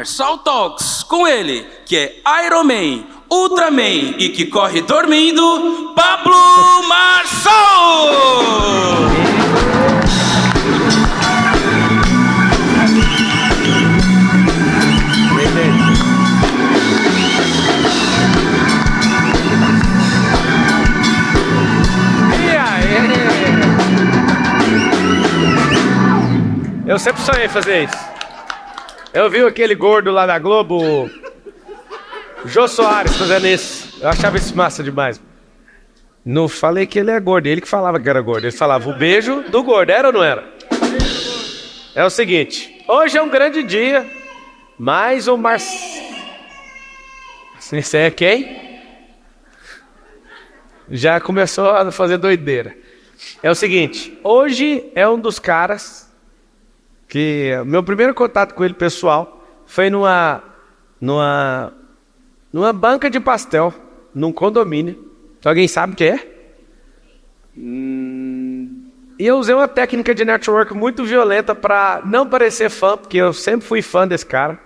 Marçal Talks, com ele, que é Iron Man, Ultraman e que corre dormindo, Pablo Marçal! Eu sempre sonhei fazer isso. Eu vi aquele gordo lá na Globo, Jô Soares, fazendo isso. Eu achava isso massa demais. Não falei que ele é gordo, ele que falava que era gordo. Ele falava o beijo do gordo, era ou não era? É o seguinte, hoje é um grande dia, mas o Esse é quem? Já começou a fazer doideira. É o seguinte, hoje é um dos caras que meu primeiro contato com ele pessoal foi numa banca de pastel, num condomínio. Alguém sabe o que é? E eu usei uma técnica de network muito violenta para não parecer fã, porque eu sempre fui fã desse cara.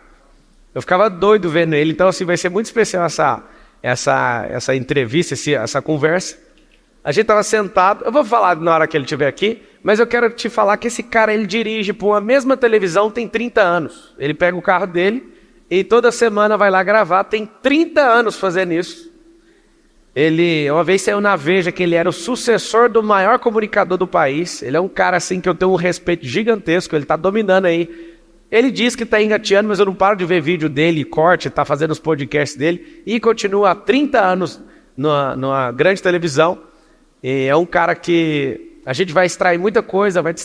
Eu ficava doido vendo ele, então assim, vai ser muito especial essa entrevista, essa conversa. A gente estava sentado, eu vou falar na hora que ele estiver aqui, mas eu quero te falar que esse cara, ele dirige para uma mesma televisão tem 30 anos. Ele pega o carro dele e toda semana vai lá gravar, tem 30 anos fazendo isso. Ele, uma vez saiu na Veja que ele era o sucessor do maior comunicador do país. Ele é um cara assim que eu tenho um respeito gigantesco, ele está dominando aí. Ele diz que está engateando, mas eu não paro de ver vídeo dele, corte, está fazendo os podcasts dele e continua há 30 anos numa grande televisão. E é um cara que a gente vai extrair muita coisa, vai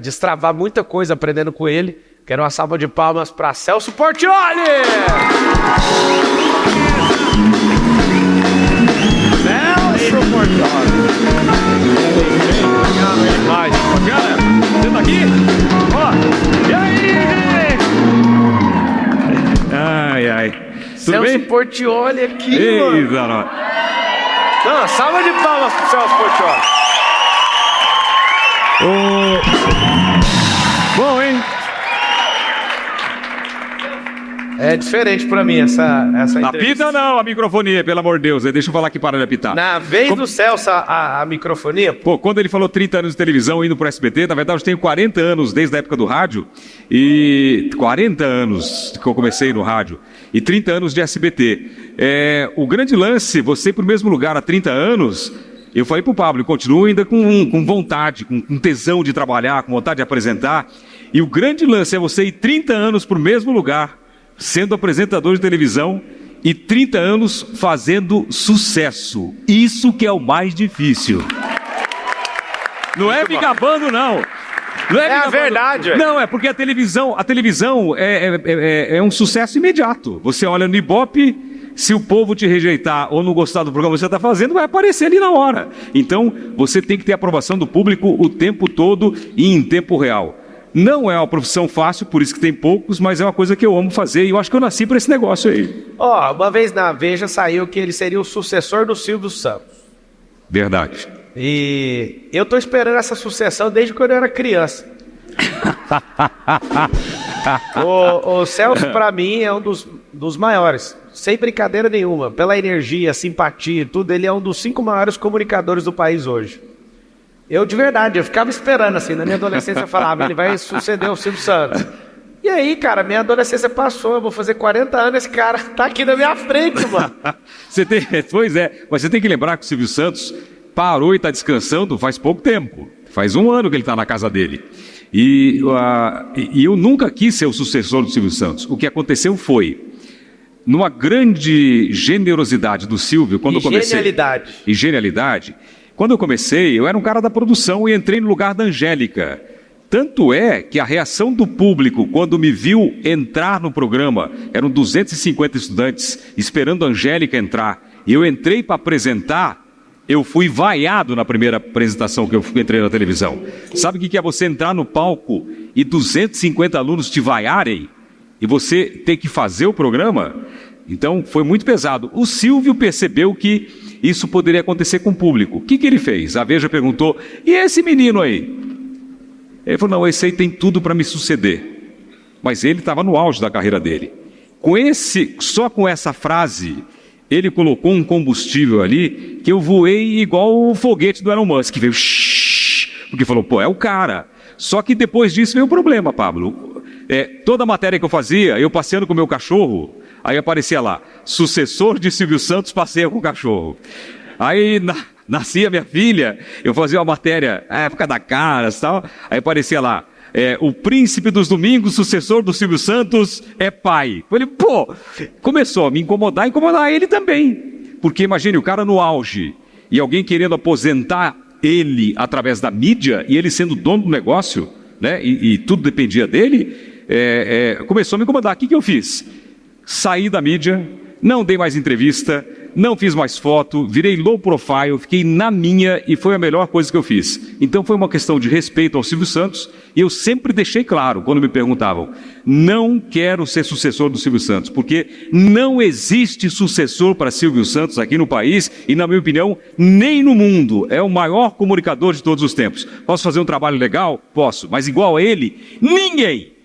destravar muita coisa aprendendo com ele. Quero uma salva de palmas para Celso Portiolli! Celso Portiolli! Bacana? Você tá aqui? Ó, e aí, gente? Ai, ai. Tudo Celso bem? Portiolli aqui, Ei, mano. Zanó. Não, salva de palmas pro Celso Portiolli. Bom, hein? É diferente pra mim essa entrevista. Apita não a microfonia, pelo amor de Deus. Deixa eu falar que para de apitar. Na vez do Celso, a microfonia... Pô, quando ele falou 30 anos de televisão indo pro SBT, na verdade eu tenho 40 anos desde a época do rádio. E 40 anos que eu comecei no rádio. E 30 anos de SBT. O grande lance, você ir pro mesmo lugar há 30 anos... Eu falei pro Pablo, continua ainda com vontade, com tesão de trabalhar, com vontade de apresentar. E o grande lance é você ir 30 anos pro mesmo lugar, sendo apresentador de televisão e 30 anos fazendo sucesso. Isso que é o mais difícil. Não é me gabando, não. Não é a verdade. Não, é porque a televisão é um sucesso imediato. Você olha no Ibope, se o povo te rejeitar ou não gostar do programa que você está fazendo, vai aparecer ali na hora. Então, você tem que ter a aprovação do público o tempo todo e em tempo real. Não é uma profissão fácil, por isso que tem poucos, mas é uma coisa que eu amo fazer e eu acho que eu nasci para esse negócio aí. Uma vez na Veja saiu que ele seria o sucessor do Silvio Santos. Verdade. E eu tô esperando essa sucessão desde quando eu era criança. O Celso, para mim, é um dos maiores, sem brincadeira nenhuma. Pela energia, simpatia, tudo, ele é um dos 5 maiores comunicadores do país hoje. Eu, de verdade, eu ficava esperando, assim, na minha adolescência eu falava, ele vai suceder o Silvio Santos. E aí, cara, minha adolescência passou, eu vou fazer 40 anos, esse cara tá aqui na minha frente, mano. Pois é, mas você tem que lembrar que o Silvio Santos parou e está descansando faz pouco tempo. Faz 1 ano que ele está na casa dele. E eu nunca quis ser o sucessor do Silvio Santos. O que aconteceu foi, numa grande generosidade do Silvio, quando eu comecei... Genialidade. Quando eu comecei, eu era um cara da produção e entrei no lugar da Angélica. Tanto é que a reação do público, quando me viu entrar no programa, eram 250 estudantes esperando a Angélica entrar, e eu entrei para apresentar, eu fui vaiado na primeira apresentação que eu entrei na televisão. Sabe o que é você entrar no palco e 250 alunos te vaiarem? E você ter que fazer o programa? Então, foi muito pesado. O Silvio percebeu que isso poderia acontecer com o público. O que ele fez? A Veja perguntou, e esse menino aí? Ele falou, não, esse aí tem tudo para me suceder. Mas ele estava no auge da carreira dele. Só com essa frase, ele colocou um combustível ali que eu voei igual o foguete do Elon Musk, que veio porque falou, pô, é o cara. Só que depois disso veio o problema, Pablo. Toda a matéria que eu fazia, eu passeando com o meu cachorro, aí aparecia lá, sucessor de Silvio Santos passeia com o cachorro. Aí nascia minha filha, eu fazia uma matéria, época da Caras e tal, aí aparecia lá, o príncipe dos domingos, sucessor do Silvio Santos, é pai. Eu falei, pô, começou a me incomodar ele também. Porque imagine o cara no auge, e alguém querendo aposentar ele através da mídia, e ele sendo dono do negócio, né, e tudo dependia dele, começou a me incomodar. O que eu fiz? Saí da mídia, não dei mais entrevista, não fiz mais foto, virei low profile, fiquei na minha e foi a melhor coisa que eu fiz. Então foi uma questão de respeito ao Silvio Santos e eu sempre deixei claro, quando me perguntavam, não quero ser sucessor do Silvio Santos, porque não existe sucessor para Silvio Santos aqui no país e, na minha opinião, nem no mundo. É o maior comunicador de todos os tempos. Posso fazer um trabalho legal? Posso, mas igual a ele,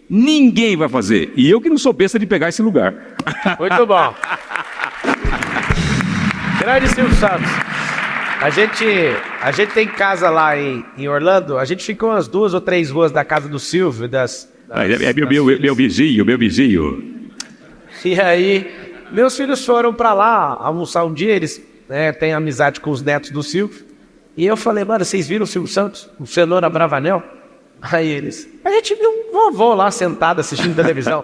ninguém vai fazer. E eu que não sou besta de pegar esse lugar. Muito bom. Grande Silvio Santos. A gente tem casa lá em Orlando, a gente ficou umas 2 ou 3 ruas da casa do Silvio, meu vizinho. E aí, meus filhos foram pra lá almoçar um dia, eles têm amizade com os netos do Silvio. E eu falei, mano, vocês viram o Silvio Santos? O Cenoura Bravanel? Aí eles, a gente viu um vovô lá sentado assistindo televisão.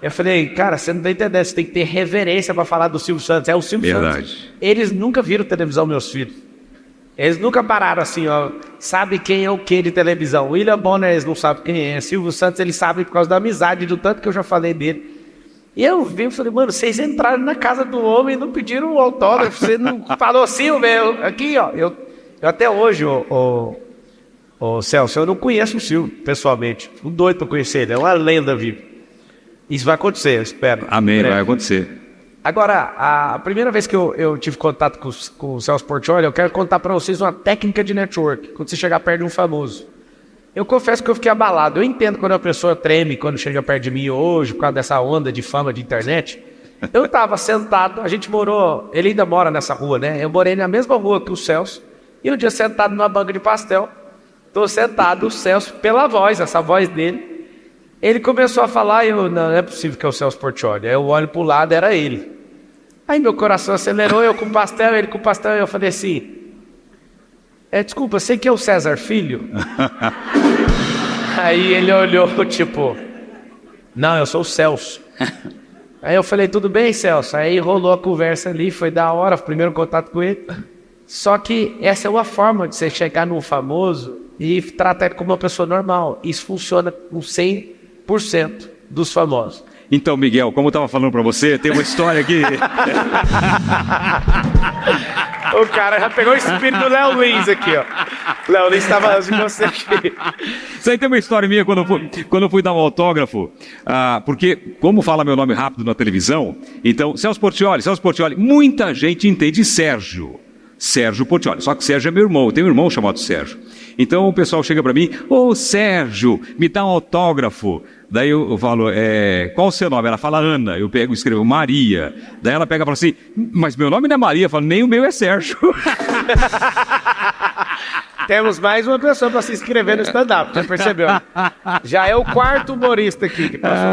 Eu falei, cara, você não tá entendendo, você tem que ter reverência para falar do Silvio Santos. É o Silvio Santos. Eles nunca viram televisão, meus filhos. Eles nunca pararam assim, ó. Sabe quem é o que de televisão? William Bonner, eles não sabem quem é. Silvio Santos, eles sabem por causa da amizade, do tanto que eu já falei dele. E eu vi e falei, mano, vocês entraram na casa do homem e não pediram um autógrafo. Você não falou assim, meu. Aqui, ó. Eu até hoje, Ô Celso, eu não conheço o Silvio pessoalmente. Fico doido para conhecer ele, é uma lenda viva. Isso vai acontecer, eu espero. Amém, vai acontecer. Agora, a primeira vez que eu tive contato com o Celso Portiolli, eu quero contar para vocês uma técnica de network, quando você chegar perto de um famoso. Eu confesso que eu fiquei abalado. Eu entendo quando a pessoa treme quando chega perto de mim hoje, por causa dessa onda de fama de internet. Eu estava sentado, a gente morou, ele ainda mora nessa rua, né? Eu morei na mesma rua que o Celso, e um dia sentado numa banca de pastel, estou sentado, o Celso, pela voz, essa voz dele, ele começou a falar, não é possível que é o Celso Portiolli. Aí eu olho para o lado, era ele. Aí meu coração acelerou, eu com pastel, ele com pastel, e eu falei assim, desculpa, sei que é o César Filho? Aí ele olhou, tipo, não, eu sou o Celso. Aí eu falei, tudo bem, Celso? Aí rolou a conversa ali, foi da hora, primeiro contato com ele. Só que essa é uma forma de você chegar num famoso e tratar ele como uma pessoa normal. Isso funciona com 100% dos famosos. Então, Miguel, como eu estava falando para você, tem uma história aqui. O cara já pegou o espírito do Léo Lins aqui, ó. Léo Lins estava antes de você aqui. Isso aí tem uma história minha quando eu fui dar um autógrafo, porque, como fala meu nome rápido na televisão, então, Celso Portiolli, muita gente entende Sérgio Portiolli, só que Sérgio é meu irmão, eu tenho um irmão chamado Sérgio. Então o pessoal chega para mim, Sérgio, me dá um autógrafo. Daí eu falo, qual o seu nome? Ela fala Ana, eu pego e escrevo Maria. Daí ela pega e fala assim, mas meu nome não é Maria. Eu falo, nem o meu é Sérgio. Temos mais uma pessoa para se inscrever no stand-up, já percebeu? Já é o 4º humorista aqui que passou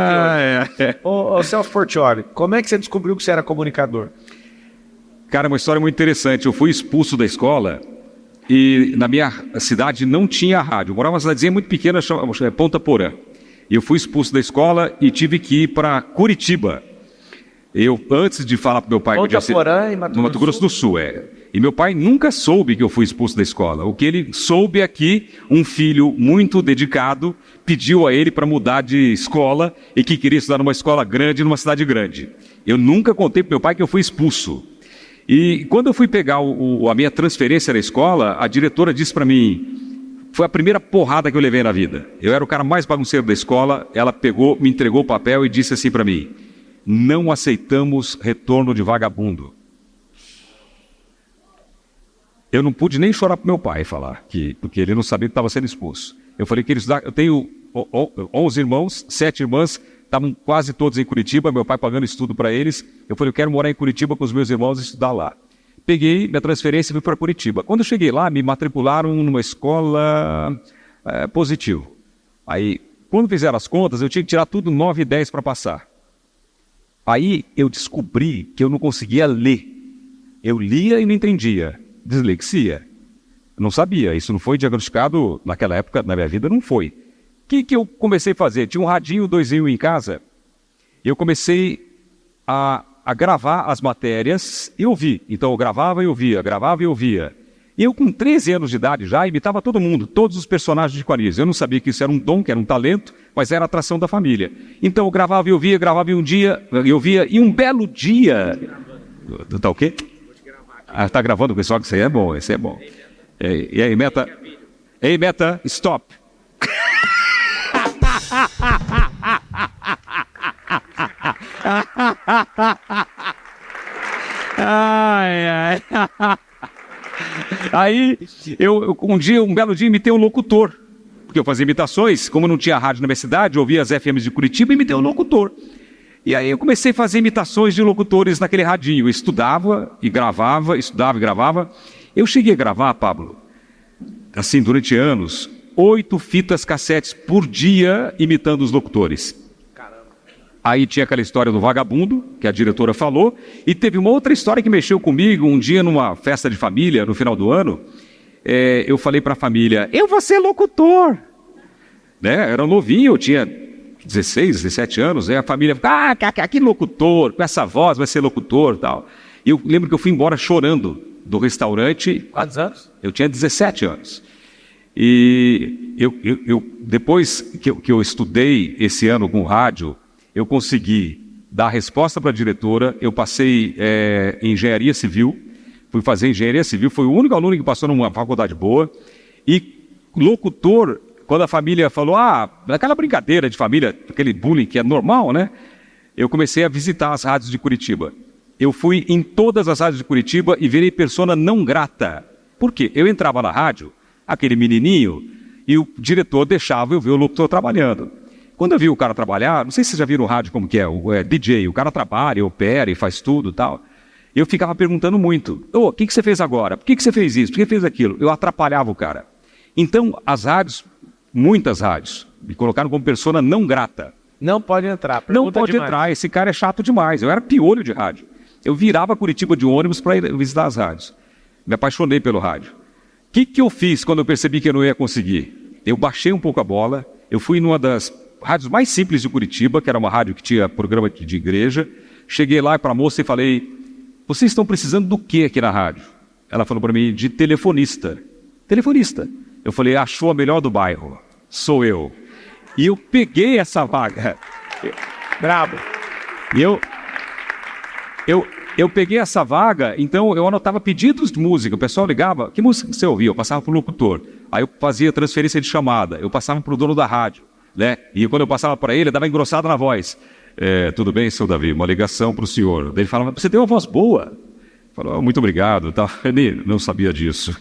aqui hoje. Ô Celso Portiolli, como é que você descobriu que você era comunicador? Cara, uma história muito interessante. Eu fui expulso da escola e na minha cidade não tinha rádio. Eu morava numa cidadezinha muito pequena, chamada Ponta Porã. Eu fui expulso da escola e tive que ir para Curitiba. Eu, antes de falar para meu pai... Ponta Porã, no Mato Grosso do Sul, E meu pai nunca soube que eu fui expulso da escola. O que ele soube é que um filho muito dedicado pediu a ele para mudar de escola e que queria estudar numa escola grande, numa cidade grande. Eu nunca contei para meu pai que eu fui expulso. E quando eu fui pegar a minha transferência da escola, a diretora disse para mim, foi a primeira porrada que eu levei na vida. Eu era o cara mais bagunceiro da escola, ela pegou, me entregou o papel e disse assim para mim, não aceitamos retorno de vagabundo. Eu não pude nem chorar para meu pai falar, porque ele não sabia que estava sendo expulso. Eu falei que eu tenho 11 irmãos, 7 irmãs, estavam quase todos em Curitiba, meu pai pagando estudo para eles. Eu falei, eu quero morar em Curitiba com os meus irmãos e estudar lá. Peguei minha transferência e fui para Curitiba. Quando eu cheguei lá, me matricularam numa escola positivo. Aí, quando fizeram as contas, eu tinha que tirar tudo 9 e 10 para passar. Aí eu descobri que eu não conseguia ler. Eu lia e não entendia. Dislexia. Eu não sabia, isso não foi diagnosticado naquela época, na minha vida, não foi. O que eu comecei a fazer? Tinha um radinho 2.0 em casa, eu comecei a gravar as matérias e ouvir. Então eu gravava e ouvia, gravava e ouvia. Eu com 13 anos de idade já imitava todo mundo, todos os personagens de Quarias. Eu não sabia que isso era um dom, que era um talento, mas era a atração da família. Então eu gravava e ouvia, gravava e um dia, eu ouvia, e um belo dia... Tá o quê? Tá gravando, pessoal, que isso aí é bom, esse é bom. E aí, Meta? Ei, Meta, stop. Ai. Aí, um belo dia, imitei um locutor. Porque eu fazia imitações, como não tinha rádio na minha cidade, eu ouvia as FMs de Curitiba e imitei um locutor. E aí eu comecei a fazer imitações de locutores naquele radinho. Eu estudava e gravava, estudava e gravava. Eu cheguei a gravar, Pablo, assim, durante anos, 8 fitas cassetes por dia imitando os locutores. Caramba. Aí tinha aquela história do vagabundo, que a diretora falou, e teve uma outra história que mexeu comigo. Um dia, numa festa de família, no final do ano, eu falei para a família, eu vou ser locutor. Né? Era novinho, eu tinha 16, 17 anos, aí a família ficava, que locutor, com essa voz vai ser locutor e tal. E eu lembro que eu fui embora chorando do restaurante. Quantos anos? Eu tinha 17 anos. E depois que eu estudei esse ano com rádio, eu consegui dar a resposta para a diretora. Eu passei em engenharia civil, fui fazer engenharia civil, fui o único aluno que passou numa faculdade boa. E locutor, quando a família falou, aquela brincadeira de família, aquele bullying que é normal, né? Eu comecei a visitar as rádios de Curitiba. Eu fui em todas as rádios de Curitiba e virei persona não grata. Por quê? Eu entrava na rádio, aquele menininho, e o diretor deixava eu ver o locutor trabalhando. Quando eu vi o cara trabalhar, não sei se vocês já viram o rádio como que é, o DJ, o cara trabalha, opera e faz tudo e tal. Eu ficava perguntando muito, o que você fez agora? Por que você fez isso? Por que fez aquilo? Eu atrapalhava o cara. Então, as rádios, muitas rádios, me colocaram como persona não grata. Não pode entrar. Não pode entrar, esse cara é chato demais. Eu era piolho de rádio. Eu virava Curitiba de ônibus para ir visitar as rádios. Me apaixonei pelo rádio. O que eu fiz quando eu percebi que eu não ia conseguir? Eu baixei um pouco a bola, eu fui numa das rádios mais simples de Curitiba, que era uma rádio que tinha programa de igreja. Cheguei lá para a moça e falei, vocês estão precisando do que aqui na rádio? Ela falou para mim, de telefonista. Telefonista. Eu falei, achou a melhor do bairro. Sou eu. E eu peguei essa vaga. Brabo. E eu peguei essa vaga, então eu anotava pedidos de música. O pessoal ligava, que música você ouvia? Eu passava para o locutor. Aí eu fazia transferência de chamada. Eu passava para o dono da rádio. Né? E quando eu passava para ele, eu dava engrossada na voz. Tudo bem, seu Davi? Uma ligação para o senhor. Daí ele falava, você tem uma voz boa. Falou, muito obrigado. Ele não sabia disso.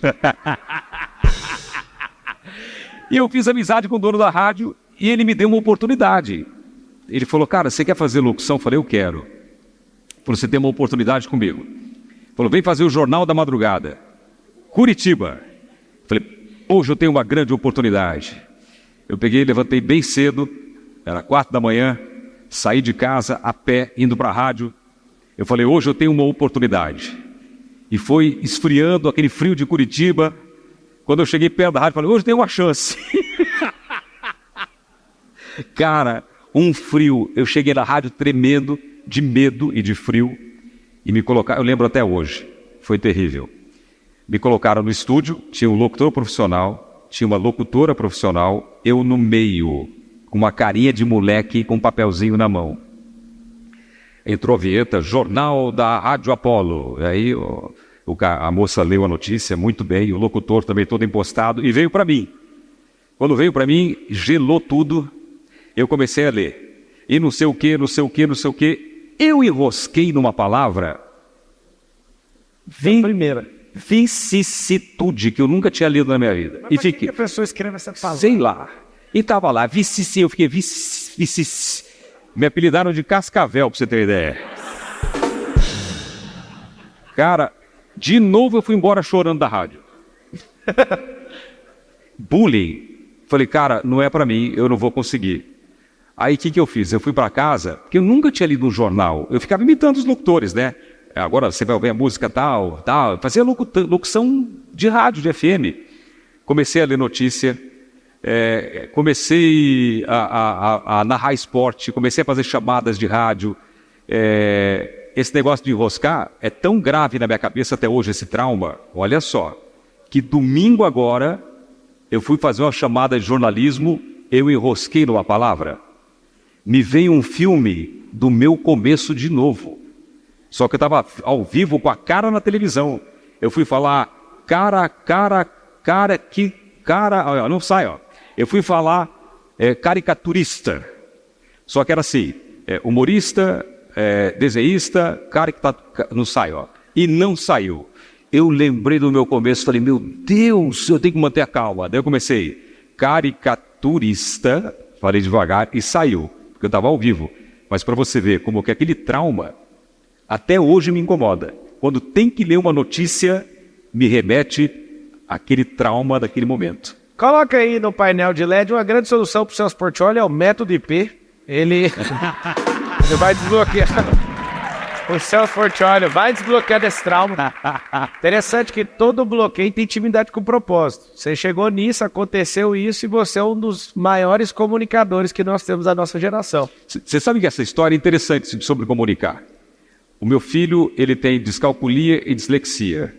E eu fiz amizade com o dono da rádio e ele me deu uma oportunidade. Ele falou, cara, você quer fazer locução? Eu falei, eu quero. Ele falou, você tem uma oportunidade comigo. Ele falou, vem fazer o Jornal da Madrugada. Curitiba. Eu falei, hoje eu tenho uma grande oportunidade. Eu peguei, levantei bem cedo, era 4 da manhã, saí de casa a pé, indo para a rádio. Eu falei, hoje eu tenho uma oportunidade. E foi esfriando aquele frio de Curitiba. Quando eu cheguei perto da rádio, falei, hoje tem uma chance. Cara, um frio. Eu cheguei na rádio tremendo de medo e de frio. E me colocaram, eu lembro até hoje, foi terrível. Me colocaram no estúdio, tinha um locutor profissional, tinha uma locutora profissional, eu no meio, com uma carinha de moleque com um papelzinho na mão. Entrou a vinheta, Jornal da Rádio Apolo. E aí a moça leu a notícia muito bem, o locutor também todo impostado, e veio para mim. Quando veio para mim, gelou tudo, eu comecei a ler. E não sei o que, não sei o que, não sei o que. Eu enrosquei numa palavra, vicissitude, que eu nunca tinha lido na minha vida. Mas e fiquei, que a pessoa escreve essa palavra? Sei lá. E estava lá, eu fiquei Me apelidaram de Cascavel, pra você ter ideia. Cara, de novo eu fui embora chorando da rádio. Bullying. Falei, cara, não é pra mim, eu não vou conseguir. Aí o que eu fiz? Eu fui pra casa, porque eu nunca tinha lido um jornal. Eu ficava imitando os locutores, né? Agora você vai ouvir a música tal. Fazia locução de rádio, de FM. Comecei a ler notícia, comecei a narrar esporte, comecei a fazer chamadas de rádio. Esse negócio de enroscar é tão grave na minha cabeça até hoje, esse trauma. Olha só, que domingo agora eu fui fazer uma chamada de jornalismo, eu enrosquei numa palavra. Me veio um filme do meu começo de novo. Só que eu estava ao vivo com a cara na televisão. Eu fui falar, não sai, ó. Eu fui falar caricaturista. Só que era assim, humorista, desenhista, não sai, ó. E não saiu. Eu lembrei do meu começo, falei, meu Deus, eu tenho que manter a calma. Daí eu comecei, caricaturista, falei devagar e saiu, porque eu estava ao vivo. Mas para você ver como que aquele trauma até hoje me incomoda. Quando tem que ler uma notícia, me remete àquele trauma daquele momento. Coloca aí no painel de LED uma grande solução para o seu portfólio, é o método IP. Ele vai desbloquear o seu portfólio, vai desbloquear esse trauma. Interessante que todo bloqueio tem intimidade com o propósito. Você chegou nisso, aconteceu isso e você é um dos maiores comunicadores que nós temos da nossa geração. Você sabe que essa história é interessante sobre comunicar. O meu filho, ele tem descalculia e dislexia.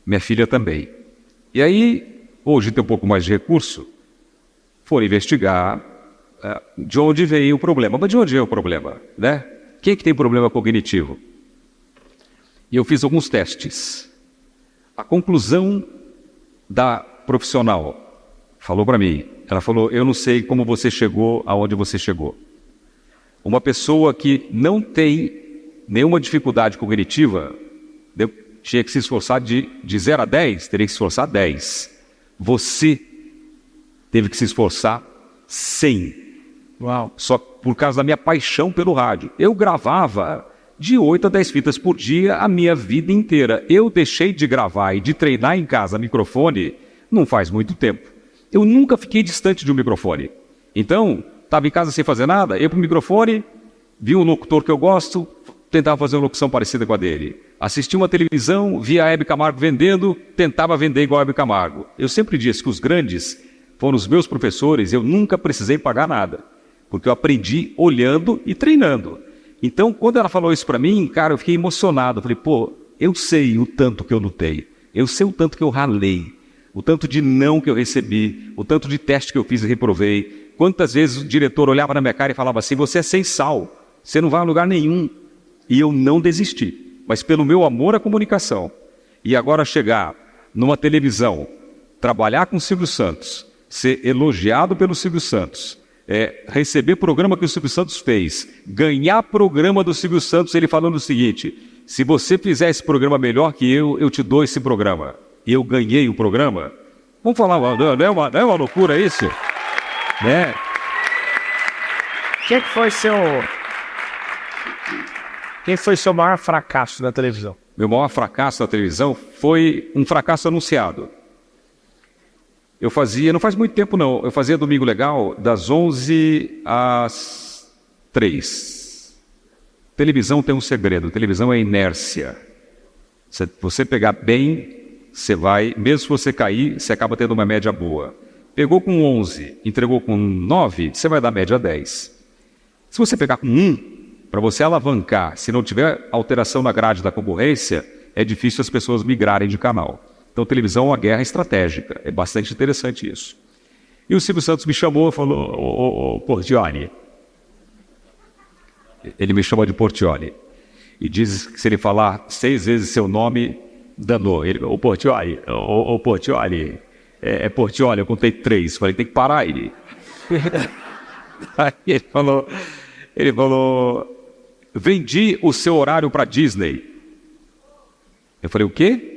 Minha filha também. E aí, hoje tem um pouco mais de recurso, foram investigar de onde veio o problema. Mas de onde é o problema, né? Quem é que tem problema cognitivo? E eu fiz alguns testes. A conclusão da profissional falou para mim, ela falou, eu não sei como você chegou aonde você chegou. Uma pessoa que não tem nenhuma dificuldade cognitiva, tinha que se esforçar de 0 a 10, teria que se esforçar 10. Você teve que se esforçar 100. Uau. Só por causa da minha paixão pelo rádio. Eu gravava de 8 a 10 fitas por dia a minha vida inteira. Eu deixei de gravar e de treinar em casa microfone não faz muito tempo. Eu nunca fiquei distante de um microfone. Então, estava em casa sem fazer nada, ia para o microfone, vi um locutor que eu gosto, tentava fazer uma locução parecida com a dele. Assisti uma televisão, via a Hebe Camargo vendendo, tentava vender igual a Hebe Camargo. Eu sempre disse que os grandes foram os meus professores, eu nunca precisei pagar nada, porque eu aprendi olhando e treinando. Então, quando ela falou isso para mim, cara, eu fiquei emocionado. Eu falei, pô, eu sei o tanto que eu lutei, eu sei o tanto que eu ralei, o tanto de não que eu recebi, o tanto de teste que eu fiz e reprovei. Quantas vezes o diretor olhava na minha cara e falava assim, você é sem sal, você não vai a lugar nenhum. E eu não desisti, mas pelo meu amor à comunicação. E agora chegar numa televisão, trabalhar com o Silvio Santos, ser elogiado pelo Silvio Santos, receber programa que o Silvio Santos fez, ganhar programa do Silvio Santos, ele falando o seguinte, se você fizer esse programa melhor que eu te dou esse programa. E eu ganhei o programa. Vamos falar, não é uma loucura isso? Né? Quem foi seu maior fracasso na televisão? Meu maior fracasso na televisão foi um fracasso anunciado. Eu fazia, não faz muito tempo não, eu fazia Domingo Legal das 11 às 3. Televisão tem um segredo, televisão é inércia. Se você pegar bem, você vai, mesmo se você cair, você acaba tendo uma média boa. Pegou com 11, entregou com 9, você vai dar média 10. Se você pegar com 1, para você alavancar, se não tiver alteração na grade da concorrência, é difícil as pessoas migrarem de canal. Então, televisão é uma guerra estratégica. É bastante interessante isso. E o Silvio Santos me chamou e falou, ô Portioli. Ele me chama de Portioli. E diz que se ele falar 6 vezes seu nome, danou. Ele, ô Portioli, ô Portioli. É Portioli, eu contei 3. Falei, tem que parar aí. Aí ele falou, vendi o seu horário para Disney. Eu falei, o quê?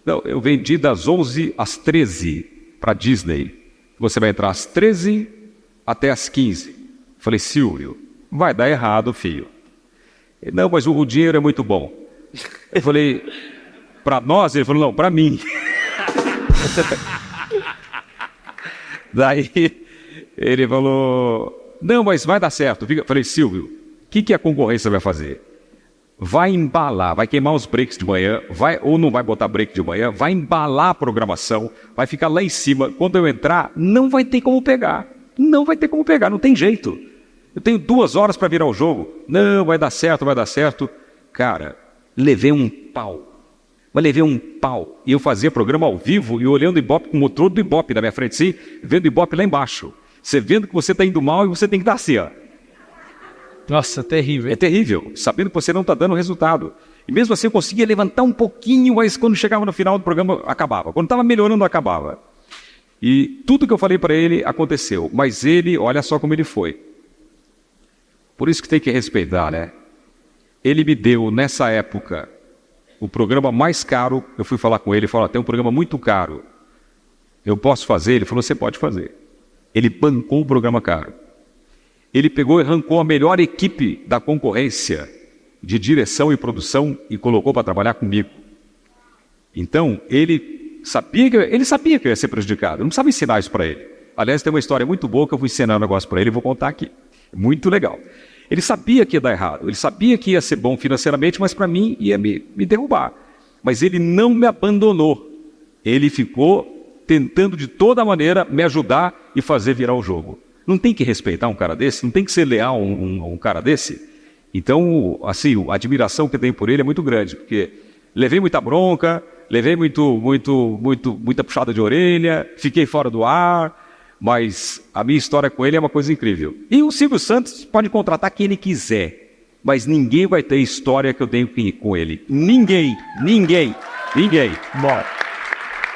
Não, eu vendi das 11 às 13 para Disney. Você vai entrar às 13 até às 15. Eu falei, Silvio, vai dar errado, filho. Ele, não, mas o dinheiro é muito bom. Eu falei, para nós? Ele falou, não, para mim. Daí ele falou, não, mas vai dar certo. Eu falei, Silvio, o que a concorrência vai fazer? Vai embalar, vai queimar os breaks de manhã, ou não vai botar break de manhã, vai embalar a programação, vai ficar lá em cima. Quando eu entrar, não vai ter como pegar. Não vai ter como pegar, não tem jeito. Eu tenho 2 horas para virar o jogo. Não, vai dar certo, vai dar certo. Cara, levei um pau. Mas levei um pau. E eu fazia programa ao vivo e olhando o Ibope com o motor do Ibope na minha frente, sim, vendo o Ibope lá embaixo. Você vendo que você está indo mal e você tem que dar assim, ó. Nossa, terrível. É terrível, sabendo que você não está dando resultado. E mesmo assim eu conseguia levantar um pouquinho, mas quando chegava no final do programa, acabava. Quando estava melhorando, acabava. E tudo que eu falei para ele aconteceu. Mas ele, olha só como ele foi. Por isso que tem que respeitar, né? Ele me deu, nessa época, o programa mais caro. Eu fui falar com ele, falou, tem um programa muito caro. Eu posso fazer? Ele falou, você pode fazer. Ele bancou o programa caro. Ele pegou e arrancou a melhor equipe da concorrência de direção e produção e colocou para trabalhar comigo. Então, ele sabia que eu ia ser prejudicado. Eu não precisava ensinar isso para ele. Aliás, tem uma história muito boa que eu vou ensinar um negócio para ele e vou contar aqui. Muito legal. Ele sabia que ia dar errado. Ele sabia que ia ser bom financeiramente, mas para mim ia me derrubar. Mas ele não me abandonou. Ele ficou tentando de toda maneira me ajudar e fazer virar o jogo. Não tem que respeitar um cara desse? Não tem que ser leal a um cara desse? Então, assim, a admiração que eu tenho por ele é muito grande, porque levei muita bronca, levei muita puxada de orelha, fiquei fora do ar, mas a minha história com ele é uma coisa incrível. E o Silvio Santos pode contratar quem ele quiser, mas ninguém vai ter a história que eu tenho com ele. Ninguém. Bom.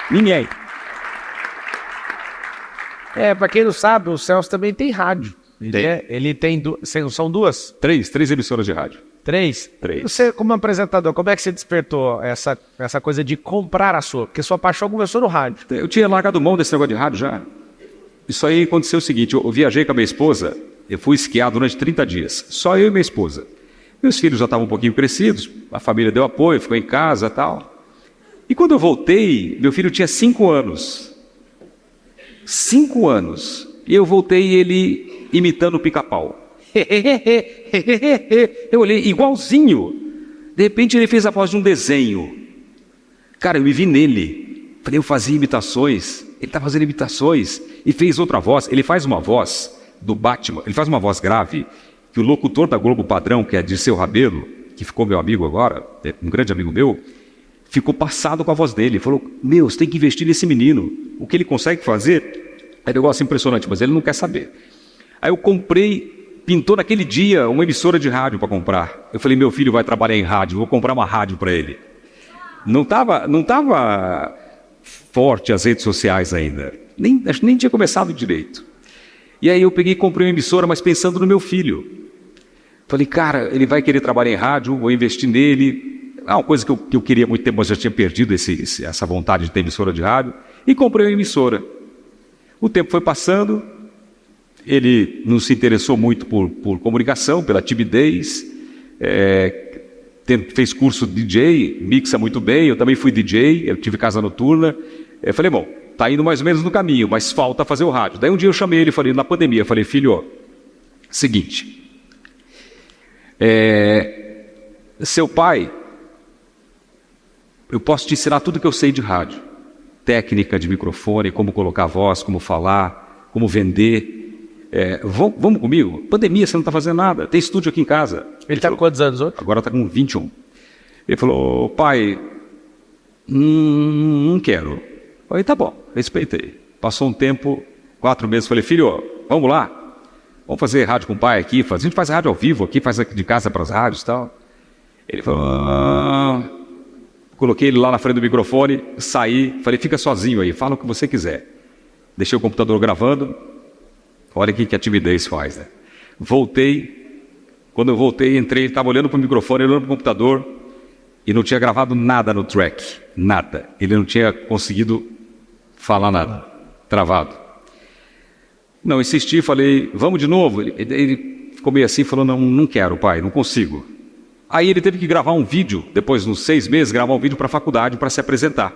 Ninguém. Pra quem não sabe, o Celso também tem rádio. Ele tem são 2? 3 emissoras de rádio. 3? 3. Você, como apresentador, como é que você despertou essa coisa de comprar a sua? Porque sua paixão começou no rádio. Eu tinha largado mão desse negócio de rádio já. Isso aí aconteceu o seguinte, eu viajei com a minha esposa, eu fui esquiar durante 30 dias, só eu e minha esposa. Meus filhos já estavam um pouquinho crescidos, a família deu apoio, ficou em casa e tal. E quando eu voltei, meu filho tinha 5 anos. 5 anos. E eu voltei ele imitando o Pica-Pau. Eu olhei igualzinho. De repente ele fez a voz de um desenho. Cara, eu me vi nele. Falei, eu fazia imitações. Ele está fazendo imitações. E fez outra voz. Ele faz uma voz do Batman. Ele faz uma voz grave. Que o locutor da Globo Padrão, que é Dirceu Rabelo, que ficou meu amigo agora, um grande amigo meu, ficou passado com a voz dele. Falou, você tem que investir nesse menino. O que ele consegue fazer é um negócio impressionante, mas ele não quer saber. Aí eu comprei, pintou naquele dia uma emissora de rádio para comprar. Eu falei, meu filho vai trabalhar em rádio, vou comprar uma rádio para ele. Não tava forte as redes sociais ainda. Acho que nem tinha começado direito. E aí eu peguei e comprei uma emissora, mas pensando no meu filho. Falei, cara, ele vai querer trabalhar em rádio, vou investir nele. Uma coisa que eu queria há muito tempo, mas já tinha perdido essa vontade de ter emissora de rádio. E comprei uma emissora. O tempo foi passando, ele não se interessou muito por comunicação, pela timidez, fez curso de DJ, mixa muito bem, eu também fui DJ, eu tive casa noturna. Eu falei, bom, tá indo mais ou menos no caminho, mas falta fazer o rádio. Daí um dia eu chamei ele, falei, na pandemia, eu falei, filho, seguinte, seu pai, eu posso te ensinar tudo que eu sei de rádio. Técnica de microfone, como colocar voz, como falar, como vender. Vamos comigo? Pandemia, você não está fazendo nada. Tem estúdio aqui em casa. Ele está com quantos anos hoje? Agora está com 21. Ele falou, pai, não quero. Eu falei, tá bom, respeitei. Passou um tempo, 4 meses, falei, filho, vamos lá. Vamos fazer rádio com o pai aqui. A gente faz rádio ao vivo aqui, faz de casa para as rádios e tal. Ele falou... Coloquei ele lá na frente do microfone, saí, falei, fica sozinho aí, fala o que você quiser. Deixei o computador gravando, olha o que a timidez faz, né? Voltei, quando eu voltei, entrei, ele estava olhando para o microfone, olhando para o computador, e não tinha gravado nada no track, nada. Ele não tinha conseguido falar nada, travado. Não, insisti, falei, vamos de novo. Ele ficou meio assim, falou, não quero, pai, não consigo. Aí ele teve que gravar um vídeo, depois, nos 6 meses, gravar um vídeo para a faculdade para se apresentar.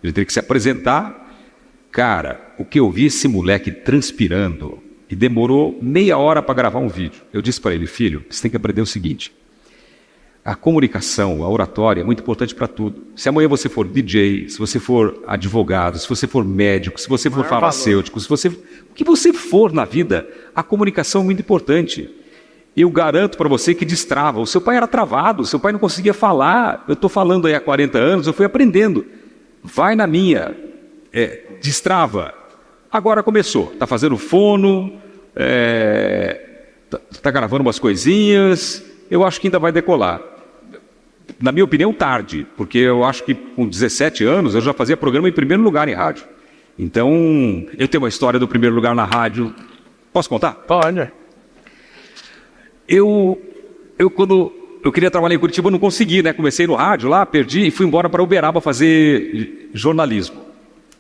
Ele teve que se apresentar. Cara, o que eu vi esse moleque transpirando, e demorou meia hora para gravar um vídeo. Eu disse para ele, filho, você tem que aprender o seguinte, a comunicação, a oratória é muito importante para tudo. Se amanhã você for DJ, se você for advogado, se você for médico, se você for farmacêutico, o que você for na vida, a comunicação é muito importante. Eu garanto para você que destrava. O seu pai era travado, o seu pai não conseguia falar. Eu estou falando aí há 40 anos, eu fui aprendendo. Vai na minha, destrava. Agora começou, está fazendo fono, está gravando umas coisinhas, eu acho que ainda vai decolar. Na minha opinião, tarde, porque eu acho que com 17 anos eu já fazia programa em primeiro lugar em rádio. Então, eu tenho uma história do primeiro lugar na rádio. Posso contar? Pode. Eu quando eu queria trabalhar em Curitiba, eu não consegui, né? Comecei no rádio lá, perdi e fui embora para Uberaba fazer jornalismo.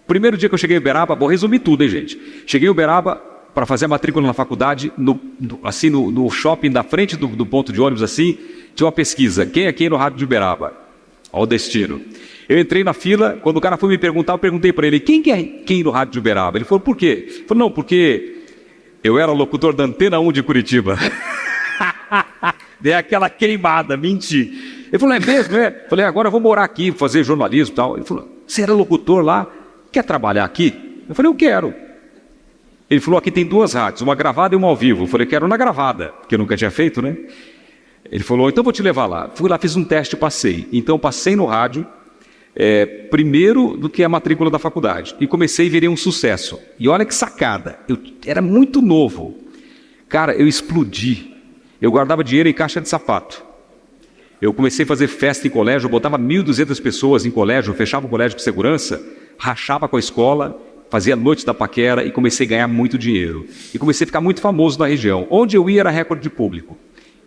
Primeiro dia que eu cheguei em Uberaba, vou resumir tudo, hein, gente? Cheguei em Uberaba para fazer a matrícula na faculdade, no shopping da frente do ponto de ônibus, assim, tinha uma pesquisa. Quem é quem no rádio de Uberaba? Olha o destino. Eu entrei na fila, quando o cara foi me perguntar, eu perguntei para ele, quem que é quem no rádio de Uberaba? Ele falou, por quê? Ele falou, não, porque eu era locutor da Antena 1 de Curitiba. Dei aquela queimada, menti. Ele falou, é mesmo, é? Eu falei, agora eu vou morar aqui, fazer jornalismo e tal. Ele falou, você era locutor lá? Quer trabalhar aqui? Eu falei, eu quero. Ele falou, aqui tem 2 rádios, uma gravada e uma ao vivo. Eu falei, quero na gravada, que eu nunca tinha feito, né? Ele falou, então vou te levar lá. Fui lá, fiz um teste e passei. Então passei no rádio, primeiro do que a matrícula da faculdade. E comecei e virei um sucesso. E olha que sacada, eu era muito novo. Cara, eu explodi. Eu guardava dinheiro em caixa de sapato. Eu comecei a fazer festa em colégio, eu botava 1.200 pessoas em colégio, fechava o colégio com segurança, rachava com a escola, fazia noite da paquera e comecei a ganhar muito dinheiro. E comecei a ficar muito famoso na região. Onde eu ia era recorde de público.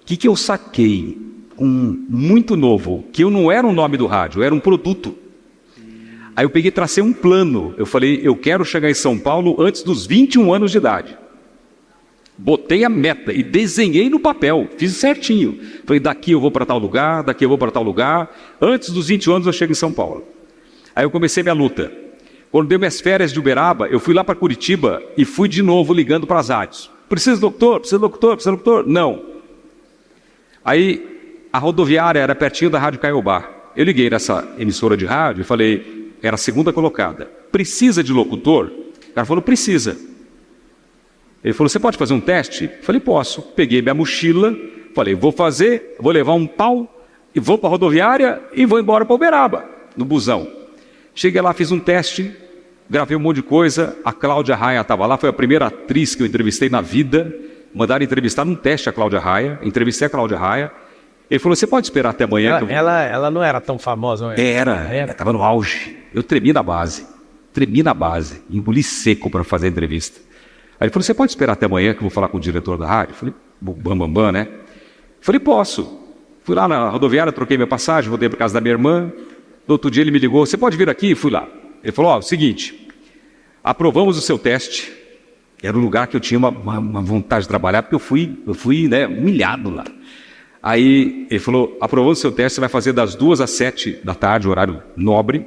O que eu saquei muito novo? Que eu não era um nome do rádio, eu era um produto. Aí eu peguei e tracei um plano. Eu falei, eu quero chegar em São Paulo antes dos 21 anos de idade. Botei a meta e desenhei no papel, fiz certinho. Falei, daqui eu vou para tal lugar, daqui eu vou para tal lugar. Antes dos 20 anos eu chego em São Paulo. Aí eu comecei minha luta. Quando deu minhas férias de Uberaba, eu fui lá para Curitiba e fui de novo ligando para as rádios. Precisa de locutor? Precisa de locutor? Precisa de locutor? Não. Aí a rodoviária era pertinho da Rádio Caiobá. Eu liguei nessa emissora de rádio e falei, era a segunda colocada. Precisa de locutor? O cara falou, precisa. Ele falou, você pode fazer um teste? Eu falei, posso. Peguei minha mochila, falei, vou fazer, vou levar um pau, e vou para a rodoviária e vou embora para Uberaba, no busão. Cheguei lá, fiz um teste, gravei um monte de coisa, a Cláudia Raia estava lá, foi a primeira atriz que eu entrevistei na vida, mandaram entrevistar num teste a Cláudia Raia, entrevistei a Cláudia Raia, ele falou, você pode esperar até amanhã? Ela não era tão famosa, não é? Era, estava no auge, eu tremi na base, engoli seco para fazer a entrevista. Aí ele falou, você pode esperar até amanhã que eu vou falar com o diretor da rádio? Eu falei, bam, né? Eu falei, posso. Fui lá na rodoviária, troquei minha passagem, voltei para casa da minha irmã. No outro dia ele me ligou, você pode vir aqui? Fui lá. Ele falou, seguinte, aprovamos o seu teste. Era um lugar que eu tinha uma vontade de trabalhar, porque eu fui né, humilhado lá. Aí ele falou, aprovamos o seu teste, você vai fazer das 2 às 7 da tarde, horário nobre.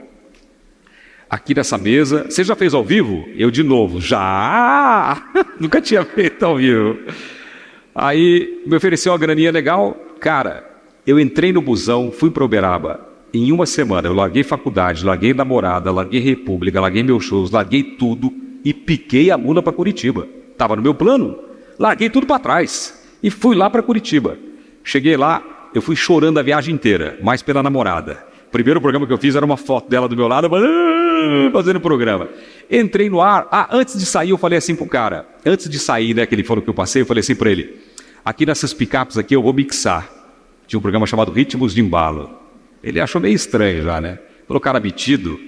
Aqui nessa mesa, você já fez ao vivo? Eu de novo, já! Nunca tinha feito ao vivo. Aí me ofereceu uma graninha legal. Cara, eu entrei no busão, fui para Uberaba. Em uma semana eu larguei faculdade, larguei namorada, larguei República, larguei meus shows, larguei tudo e piquei a mula para Curitiba. Estava no meu plano, larguei tudo para trás e fui lá para Curitiba. Cheguei lá, eu fui chorando a viagem inteira, mais pela namorada. O primeiro programa que eu fiz era uma foto dela do meu lado, fazendo programa. Entrei no ar, antes de sair eu falei assim pro cara, antes de sair, né, que ele falou que eu passei, eu falei assim para ele, aqui nessas picapes aqui eu vou mixar. Tinha um programa chamado Ritmos de Embalo. Ele achou meio estranho já, né? Falou, cara metido.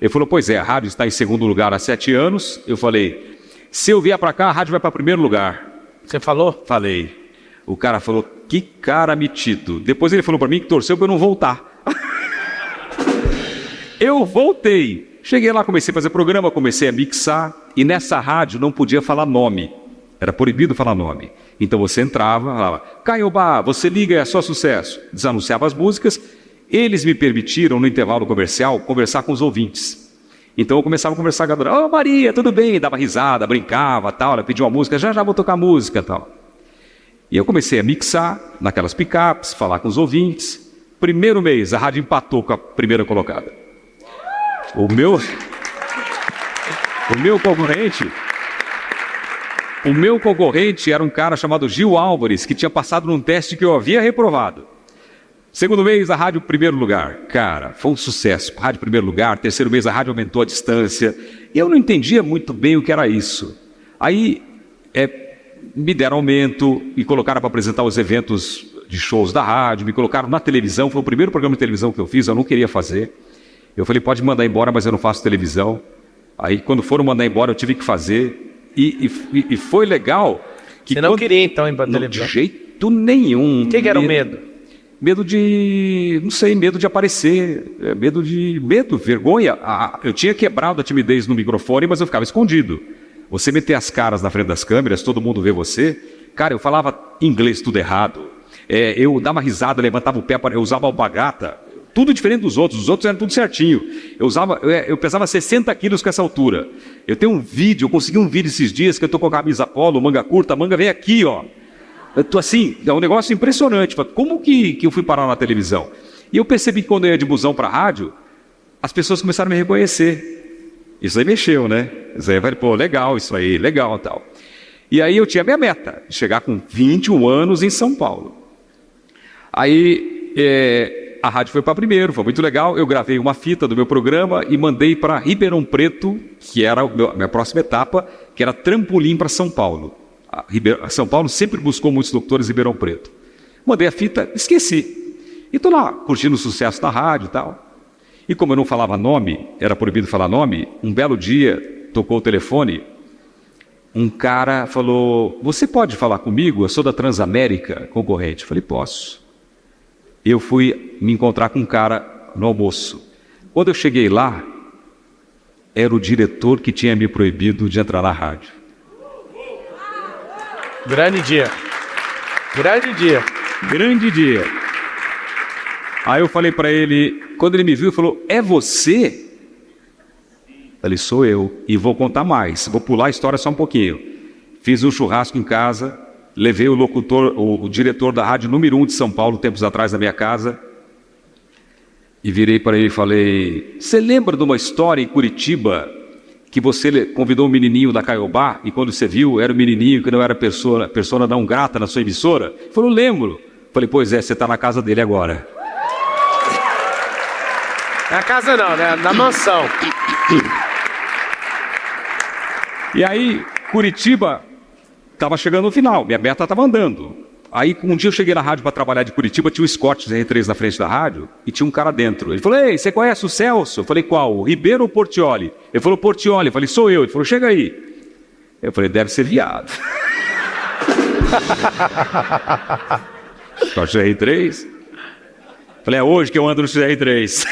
Ele falou, pois é, a rádio está em segundo lugar há 7 anos. Eu falei, se eu vier para cá, a rádio vai para primeiro lugar. Você falou? Falei. O cara falou, que cara metido. Depois ele falou para mim que torceu para eu não voltar. Eu voltei. Cheguei lá, comecei a fazer programa, comecei a mixar. E nessa rádio não podia falar nome. Era proibido falar nome. Então você entrava, falava, Caiobá, você liga, é só sucesso. Desanunciava as músicas. Eles me permitiram, no intervalo comercial, conversar com os ouvintes. Então eu começava a conversar com a dona, Maria, tudo bem? Dava risada, brincava, tal. Ela pediu uma música, já vou tocar música, tal. E eu comecei a mixar naquelas picapes, falar com os ouvintes. Primeiro mês, a rádio empatou com a primeira colocada. O meu concorrente era um cara chamado Gil Álvares, que tinha passado num teste que eu havia reprovado. Segundo mês, a rádio primeiro lugar. Cara, foi um sucesso. Rádio primeiro lugar. Terceiro mês, a rádio aumentou a distância. Eu não entendia muito bem o que era isso. Aí, me deram aumento, me colocaram para apresentar os eventos de shows da rádio, me colocaram na televisão. Foi o primeiro programa de televisão que eu fiz, eu não queria fazer. Eu falei, pode mandar embora, mas eu não faço televisão. Aí, quando foram mandar embora, eu tive que fazer. E foi legal. Você não queria, então, ir para televisão? De jeito nenhum. O que era o medo? Medo de, não sei, medo de aparecer, medo, vergonha. Eu tinha quebrado a timidez no microfone, mas eu ficava escondido. Você meter as caras na frente das câmeras, todo mundo vê você. Cara, eu falava inglês tudo errado. Eu dava risada, levantava o pé, eu usava alpargata. Tudo diferente dos outros. Os outros eram tudo certinho. Eu pesava 60 quilos com essa altura. Eu tenho um vídeo, eu consegui um vídeo esses dias que eu tô com a camisa polo, manga curta, a manga vem aqui, ó. Eu tô assim, é um negócio impressionante. Como que eu fui parar na televisão? E eu percebi que quando eu ia de busão para a rádio, as pessoas começaram a me reconhecer. Isso aí mexeu, né? Isso aí, pô, legal isso aí, legal tal. E aí eu tinha minha meta, de chegar com 21 anos em São Paulo. Aí a rádio foi para primeiro, foi muito legal. Eu gravei uma fita do meu programa e mandei para Ribeirão Preto, que era a minha próxima etapa, que era trampolim para São Paulo. São Paulo sempre buscou muitos locutores em Ribeirão Preto. Mandei a fita, esqueci. E estou lá, curtindo o sucesso da rádio e tal. E como eu não falava nome, era proibido falar nome, um belo dia, tocou o telefone, um cara falou, você pode falar comigo? Eu sou da Transamérica, concorrente. Eu falei, posso. Eu fui me encontrar com um cara no almoço. Quando eu cheguei lá, era o diretor que tinha me proibido de entrar na rádio. Grande dia. Grande dia. Grande dia. Aí eu falei para ele, quando ele me viu, ele falou, é você? Eu falei, sou eu. E vou contar mais. Vou pular a história só um pouquinho. Fiz um churrasco em casa, levei o diretor da rádio número 1 de São Paulo, tempos atrás, na minha casa, e virei para ele e falei, você lembra de uma história em Curitiba que você convidou um menininho da Caiobá e quando você viu, era um menininho que não era persona não grata na sua emissora? Ele falou, lembro. Falei, pois é, você está na casa dele agora. Na casa não, né? Na mansão. E aí, Curitiba estava chegando no final, minha meta estava andando. Aí, um dia eu cheguei na rádio para trabalhar de Curitiba, tinha um Scott R3 na frente da rádio e tinha um cara dentro. Ele falou, ei, você conhece o Celso? Eu falei, qual? O Ribeiro ou Portioli? Ele falou, Portioli. Eu falei, sou eu. Ele falou, chega aí. Eu falei, deve ser viado. Scott R3? Falei, é hoje que eu ando no XR3.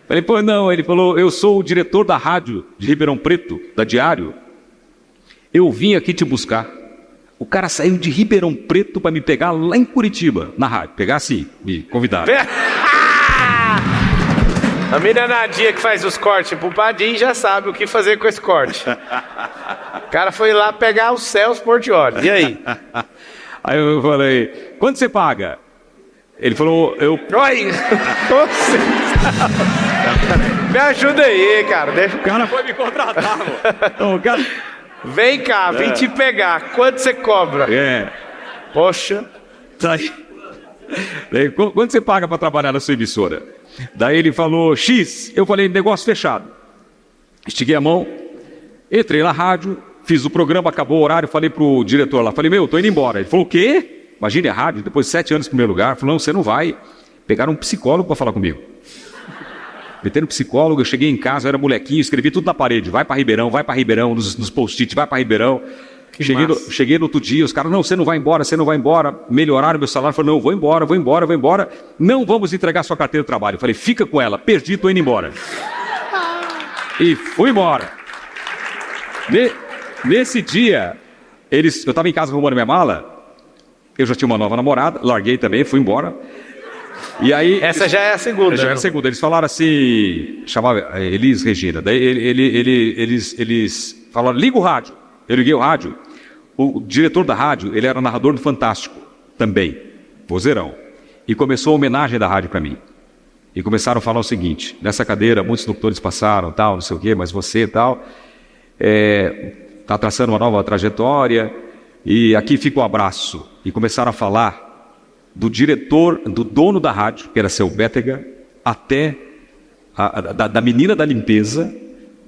Falei, pô, não. Ele falou, eu sou o diretor da rádio de Ribeirão Preto, da Diário. Eu vim aqui te buscar. O cara saiu de Ribeirão Preto para me pegar lá em Curitiba, na rádio. Pegar assim, me convidaram. A menina Nadia que faz os cortes pro Padim já sabe o que fazer com esse corte. O cara foi lá pegar o Celso Portioli. E aí? Aí eu falei, quanto você paga? Ele falou, Oi! Me ajuda aí, cara. Deixa... O cara foi me contratar, mano. O cara... Vem cá, vim te pegar. Quanto você cobra? Poxa. Tá aí. Quanto você paga para trabalhar na sua emissora? Daí ele falou, X. Eu falei, negócio fechado. Estiquei a mão, entrei na rádio, fiz o programa, acabou o horário, falei pro diretor lá, falei, tô indo embora. Ele falou, o quê? Imagine a rádio, depois de 7 anos em primeiro lugar. Falou, não, você não vai. Pegaram um psicólogo para falar comigo. Meteram um psicólogo, eu cheguei em casa, eu era molequinho, escrevi tudo na parede. Vai para Ribeirão, nos post-it, vai para Ribeirão. Cheguei no outro dia, os caras, não, você não vai embora. Melhoraram meu salário, falaram, não, vou embora. Não vamos entregar sua carteira de trabalho. Eu falei, fica com ela, perdi, tô indo embora. E fui embora. Nesse dia, eu estava em casa arrumando minha mala, eu já tinha uma nova namorada, larguei também, fui embora. E aí, Essa já é a segunda. já era a segunda. Eles falaram assim, chamava Elis Regina. Daí eles falaram, liga o rádio. Eu liguei o rádio. O diretor da rádio, ele era narrador do Fantástico também, vozeirão. E começou a homenagem da rádio para mim. E começaram a falar o seguinte: nessa cadeira muitos locutores passaram, tal, não sei o quê, mas você tal está traçando uma nova trajetória. E aqui fica um abraço. E começaram a falar do diretor, do dono da rádio, que era seu Bétega, até da menina da limpeza,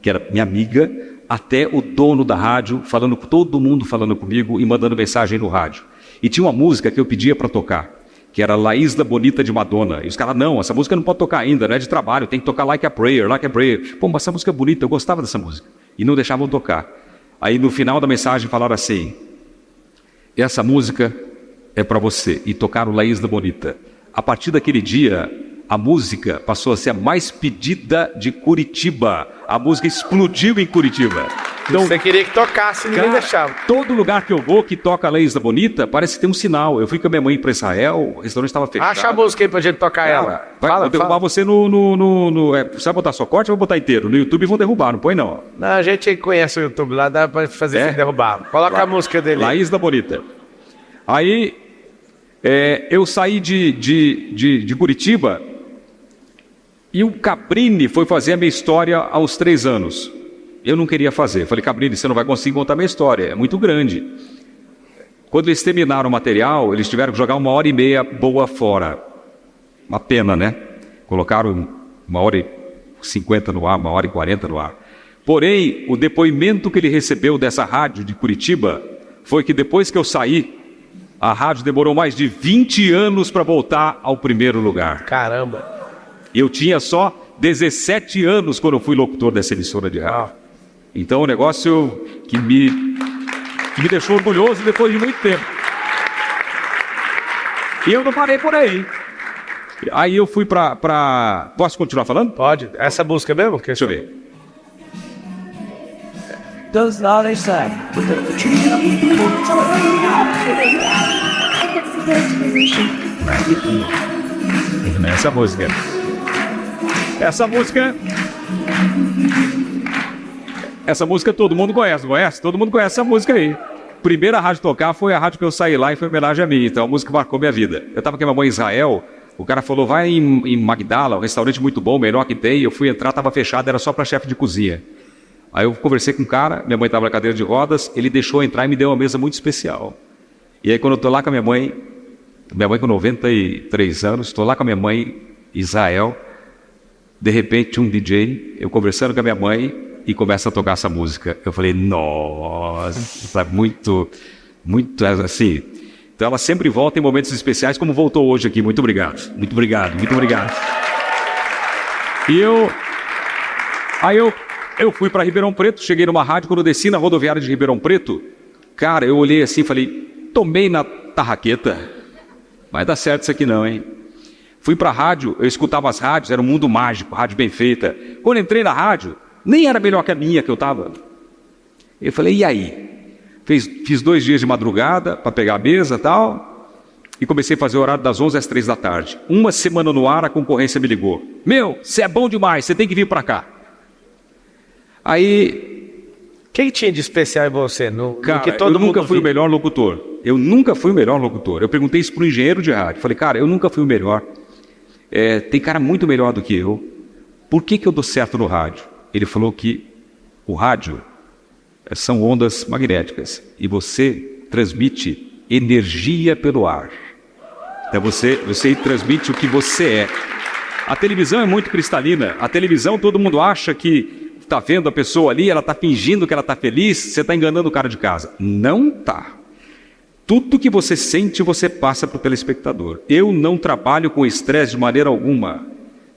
que era minha amiga, até o dono da rádio, falando com todo mundo, falando comigo e mandando mensagem no rádio. E tinha uma música que eu pedia para tocar, que era La Isla Bonita de Madonna. E os caras, não, essa música não pode tocar ainda, não é de trabalho, tem que tocar Like a Prayer, Like a Prayer. Pô, mas essa música é bonita, eu gostava dessa música. E não deixavam tocar. Aí no final da mensagem falaram assim: essa música é para você. E tocaram La Isla Bonita. A partir daquele dia, a música passou a ser a mais pedida de Curitiba. A música explodiu em Curitiba. Então, você queria que tocasse, ninguém deixava. Todo lugar que eu vou que toca La Isla Bonita, parece que tem um sinal. Eu fui com a minha mãe para Israel, o restaurante estava fechado. Acha a música aí pra gente tocar ela. Vou derrubar você você vai botar só corte ou vai botar inteiro? No YouTube vão derrubar, não põe não. Não, a gente conhece o YouTube lá, dá pra fazer sem derrubar. Coloca a música dele. La Isla Bonita. Aí, eu saí de Curitiba e o Cabrini foi fazer a minha história aos 3 anos. Eu não queria fazer. Falei, Cabrini, você não vai conseguir contar minha história, é muito grande. Quando eles terminaram o material, eles tiveram que jogar 1h30 boa fora. Uma pena, né? Colocaram 1h50 no ar, 1h40 no ar. Porém, o depoimento que ele recebeu dessa rádio de Curitiba foi que depois que eu saí, a rádio demorou mais de 20 anos para voltar ao primeiro lugar. Caramba. Eu tinha só 17 anos quando eu fui locutor dessa emissora de rádio. Então, um negócio que me deixou orgulhoso depois de muito tempo. E eu não parei por aí. Aí eu fui para... Posso continuar falando? Pode. Essa música mesmo? Deixa eu ver. Does not a say. Essa música. Essa música todo mundo conhece, não conhece? Todo mundo conhece essa música aí. Primeira rádio tocar foi a rádio que eu saí lá e foi homenagem a mim. Então a música marcou minha vida. Eu estava com a minha mãe em Israel, o cara falou, vai em Magdala, um restaurante muito bom, melhor que tem. Eu fui entrar, estava fechado, era só para chefe de cozinha. Aí eu conversei com o cara, minha mãe estava na cadeira de rodas, ele deixou eu entrar e me deu uma mesa muito especial. E aí quando eu estou lá com a minha mãe com 93 anos, estou lá com a minha mãe em Israel, de repente um DJ, eu conversando com a minha mãe, e começa a tocar essa música. Eu falei, nossa, muito assim. Então ela sempre volta em momentos especiais, como voltou hoje aqui. Muito obrigado, muito obrigado, muito obrigado. E aí eu fui para Ribeirão Preto, cheguei numa rádio, quando eu desci na rodoviária de Ribeirão Preto, cara, eu olhei assim e falei, tomei na tarraqueta. Vai dar certo isso aqui não, hein? Fui para a rádio, eu escutava as rádios, era um mundo mágico, rádio bem feita. Quando entrei na rádio, nem era melhor que a minha que eu estava. Eu falei, e aí? Fiz 2 dias de madrugada para pegar a mesa e tal, e comecei a fazer o horário das 11 às 3 da tarde. Uma semana no ar, a concorrência me ligou. Meu, você é bom demais, você tem que vir para cá. Aí... Quem tinha de especial em você? Cara, eu nunca fui o melhor locutor. Eu nunca fui o melhor locutor. Eu perguntei isso para o engenheiro de rádio. Falei, cara, eu nunca fui o melhor. Tem cara muito melhor do que eu. Por que eu dou certo no rádio? Ele falou que o rádio são ondas magnéticas e você transmite energia pelo ar. Então você transmite o que você é. A televisão é muito cristalina. A televisão, todo mundo acha que está vendo a pessoa ali, ela está fingindo que ela está feliz, você está enganando o cara de casa. Não está. Tudo que você sente, você passa para o telespectador. Eu não trabalho com estresse de maneira alguma.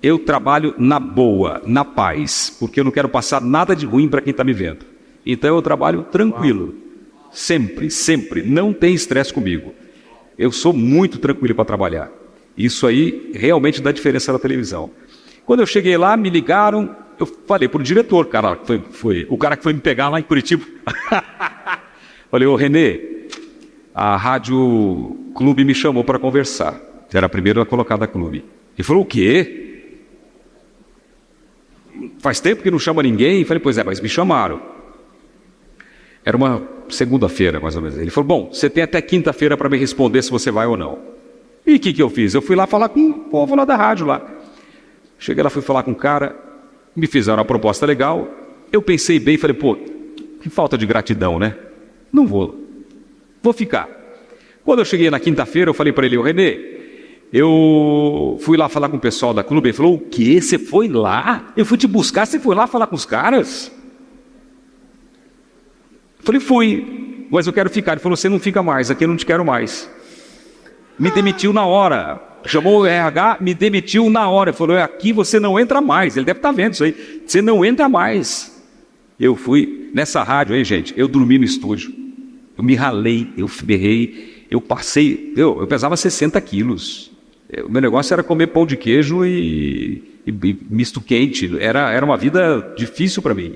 Eu trabalho na boa, na paz, porque eu não quero passar nada de ruim para quem está me vendo. Então eu trabalho tranquilo, sempre, não tem estresse comigo. Eu sou muito tranquilo para trabalhar. Isso aí realmente dá diferença na televisão. Quando eu cheguei lá, me ligaram, eu falei pro diretor, cara, foi o cara que foi me pegar lá em Curitiba. Falei, ô Renê, a Rádio Clube me chamou para conversar. Era a primeira colocada da Clube. Ele falou, o quê? Faz tempo que não chama ninguém? Falei, pois é, mas me chamaram. Era uma segunda-feira, mais ou menos. Ele falou, bom, você tem até quinta-feira para me responder se você vai ou não. E o que eu fiz? Eu fui lá falar com o povo lá da rádio lá. Cheguei lá, fui falar com o cara, me fizeram uma proposta legal. Eu pensei bem e falei, pô, que falta de gratidão, né? Não vou ficar. Quando eu cheguei na quinta-feira, eu falei para ele, ô Renê, eu fui lá falar com o pessoal da Clube. Ele falou, o quê? Você foi lá? Eu fui te buscar, você foi lá falar com os caras? Eu falei, fui, mas eu quero ficar. Ele falou, você não fica mais, aqui eu não te quero mais. Me demitiu na hora. Chamou o RH, me demitiu na hora. Ele falou, aqui você não entra mais. Ele deve estar vendo isso aí. Você não entra mais. Eu fui nessa rádio aí, gente, eu dormi no estúdio. Eu me ralei, eu berrei, eu passei, eu pesava 60 quilos. O meu negócio era comer pão de queijo e misto quente. Era uma vida difícil para mim.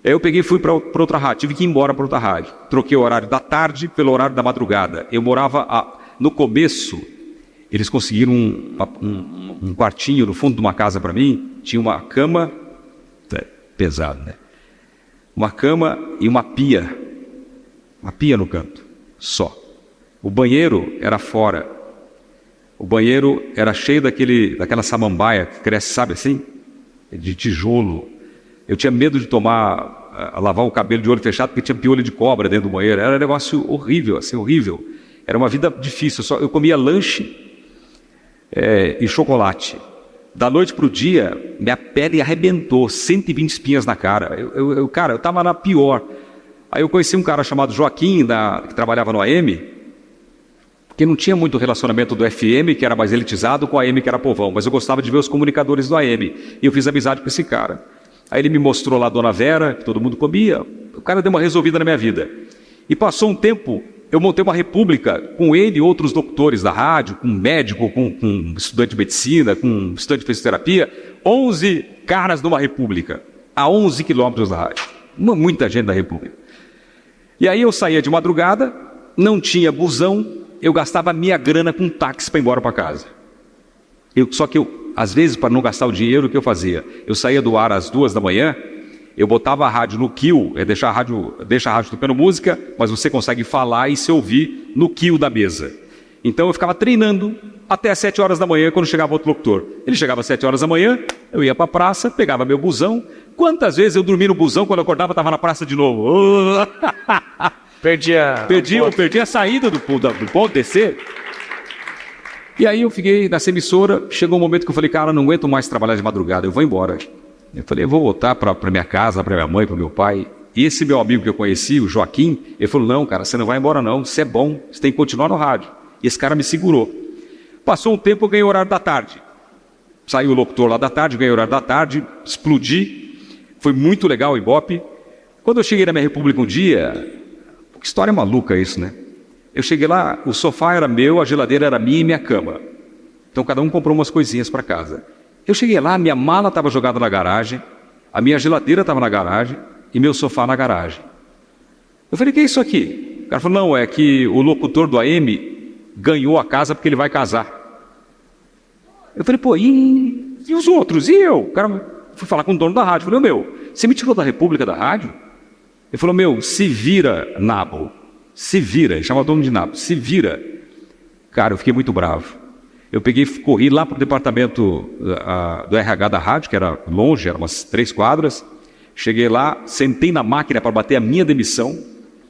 Aí eu peguei e fui para outra rádio, tive que ir embora para outra rádio. Troquei o horário da tarde pelo horário da madrugada. Eu morava, no começo, eles conseguiram um quartinho no fundo de uma casa para mim. Tinha uma cama, pesado, né? Uma cama e uma pia no canto, só. O banheiro era fora. O banheiro era cheio daquela samambaia que cresce, sabe assim? De tijolo. Eu tinha medo de lavar o cabelo de olho fechado porque tinha piolho de cobra dentro do banheiro. Era um negócio horrível, assim, horrível. Era uma vida difícil. Eu comia lanche e chocolate. Da noite para o dia, minha pele arrebentou, 120 espinhas na cara. Cara, eu estava na pior. Aí eu conheci um cara chamado Joaquim, que trabalhava no AM, que não tinha muito relacionamento do FM, que era mais elitizado, com o AM, que era povão. Mas eu gostava de ver os comunicadores do AM. E eu fiz amizade com esse cara. Aí ele me mostrou lá a Dona Vera, que todo mundo comia. O cara deu uma resolvida na minha vida. E passou um tempo, eu montei uma república com ele e outros doutores da rádio, com um médico, com um estudante de medicina, com um estudante de fisioterapia. 11 caras numa república, a 11 quilômetros da rádio. Muita gente da república. E aí eu saía de madrugada, não tinha busão, eu gastava minha grana com táxi para ir embora para casa. Só que às vezes, para não gastar o dinheiro, o que eu fazia? Eu saía do ar às 2 da manhã, eu botava a rádio no kill, deixa a rádio tocando música, mas você consegue falar e se ouvir no kill da mesa. Então eu ficava treinando até às 7 horas da manhã, quando chegava outro locutor. Ele chegava às 7 horas da manhã, eu ia para a praça, pegava meu busão. Quantas vezes eu dormi no busão, quando eu acordava estava na praça de novo. Perdi a saída do ponto descer. E aí eu fiquei nessa emissora, chegou um momento que eu falei, cara, não aguento mais trabalhar de madrugada, eu vou embora. Eu falei, eu vou voltar para minha casa, para minha mãe, para meu pai. E esse meu amigo que eu conheci, o Joaquim, ele falou, não, cara, você não vai embora não, você é bom, você tem que continuar no rádio. E esse cara me segurou. Passou um tempo, eu ganhei o horário da tarde. Saiu o locutor lá da tarde, ganhei o horário da tarde, explodi. Foi muito legal o Ibope. Quando eu cheguei na minha república um dia, que história maluca isso, né? Eu cheguei lá, o sofá era meu, a geladeira era minha e minha cama. Então cada um comprou umas coisinhas para casa. Eu cheguei lá, minha mala estava jogada na garagem, a minha geladeira estava na garagem e meu sofá na garagem. Eu falei, o que é isso aqui? O cara falou, não, é que o locutor do AM ganhou a casa porque ele vai casar. Eu falei, pô, e os outros? E eu? O cara foi falar com o dono da rádio. Eu falei, você me tirou da República da rádio? Ele falou, se vira, Nabo. Se vira, ele chama o dono de Nabo, se vira. Cara, eu fiquei muito bravo. Eu corri lá para o departamento do RH da rádio, que era longe, eram umas 3 quadras. Cheguei lá, sentei na máquina para bater a minha demissão.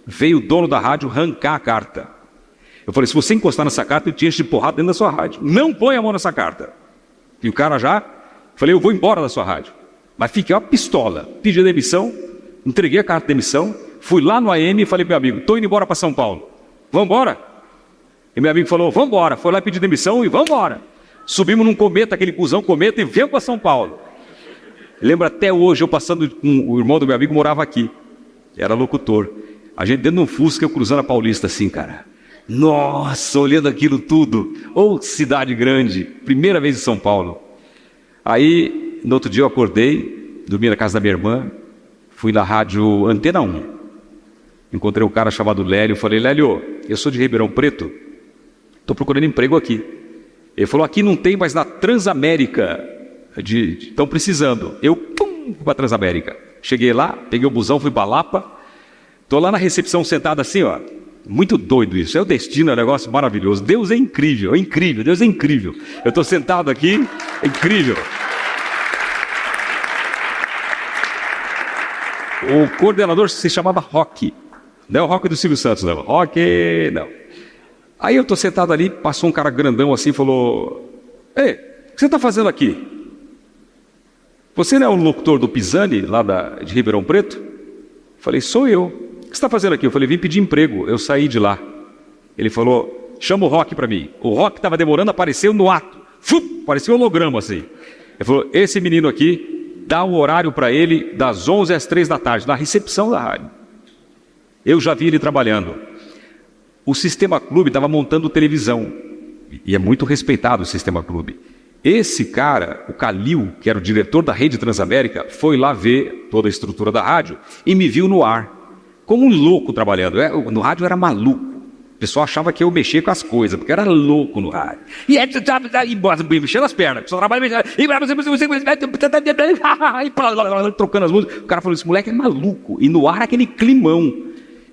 Veio o dono da rádio arrancar a carta. Eu falei, se você encostar nessa carta, eu te encho de porrada dentro da sua rádio. Não põe a mão nessa carta. E o cara falei, eu vou embora da sua rádio. Mas fiquei uma pistola. Pedi a demissão, entreguei a carta de demissão, fui lá no AM e falei para meu amigo, estou indo embora para São Paulo. Vamos embora? E meu amigo falou, vamos embora. Foi lá pedir demissão e vamos embora. Subimos num cometa, aquele busão cometa, e viemos para São Paulo. Lembro até hoje, eu passando com o irmão do meu amigo, morava aqui. Era locutor. A gente dentro de um Fusca, eu cruzando a Paulista assim, cara. Nossa, olhando aquilo tudo. Ou cidade grande. Primeira vez em São Paulo. Aí, no outro dia eu acordei, dormi na casa da minha irmã, fui na rádio Antena 1. Encontrei um cara chamado Lélio, falei, Lélio, eu sou de Ribeirão Preto, estou procurando emprego aqui. Ele falou, aqui não tem, mas na Transamérica estão precisando. Eu, fui para a Transamérica. Cheguei lá, peguei o busão, fui para Lapa, estou lá na recepção sentado assim, ó. Muito doido isso, é o destino, é um negócio maravilhoso. Deus é incrível, Deus é incrível. Eu estou sentado aqui, é incrível. O coordenador se chamava Roque. Não é o Roque do Silvio Santos, não. Roque, não. Aí eu estou sentado ali, passou um cara grandão assim e falou, ei, o que você está fazendo aqui? Você não é o locutor do Pisani, lá de Ribeirão Preto? Falei, sou eu. O que você está fazendo aqui? Eu falei, vim pedir emprego, eu saí de lá. Ele falou, chama o Roque para mim. O Roque estava demorando, apareceu no ato. Parecia um holograma assim. Ele falou, esse menino aqui, dá um horário para ele das 11 às 3 da tarde, na recepção da rádio. Eu já vi ele trabalhando. O Sistema Clube estava montando televisão. E é muito respeitado o Sistema Clube. Esse cara, o Calil, que era o diretor da Rede Transamérica, foi lá ver toda a estrutura da rádio e me viu no ar, como um louco trabalhando. No rádio eu era maluco. O pessoal achava que eu mexia com as coisas, porque eu era louco no rádio. E aí, mexendo as pernas, só trabalha mexendo. E trocando as músicas. O cara falou, esse moleque é maluco. E no ar aquele climão.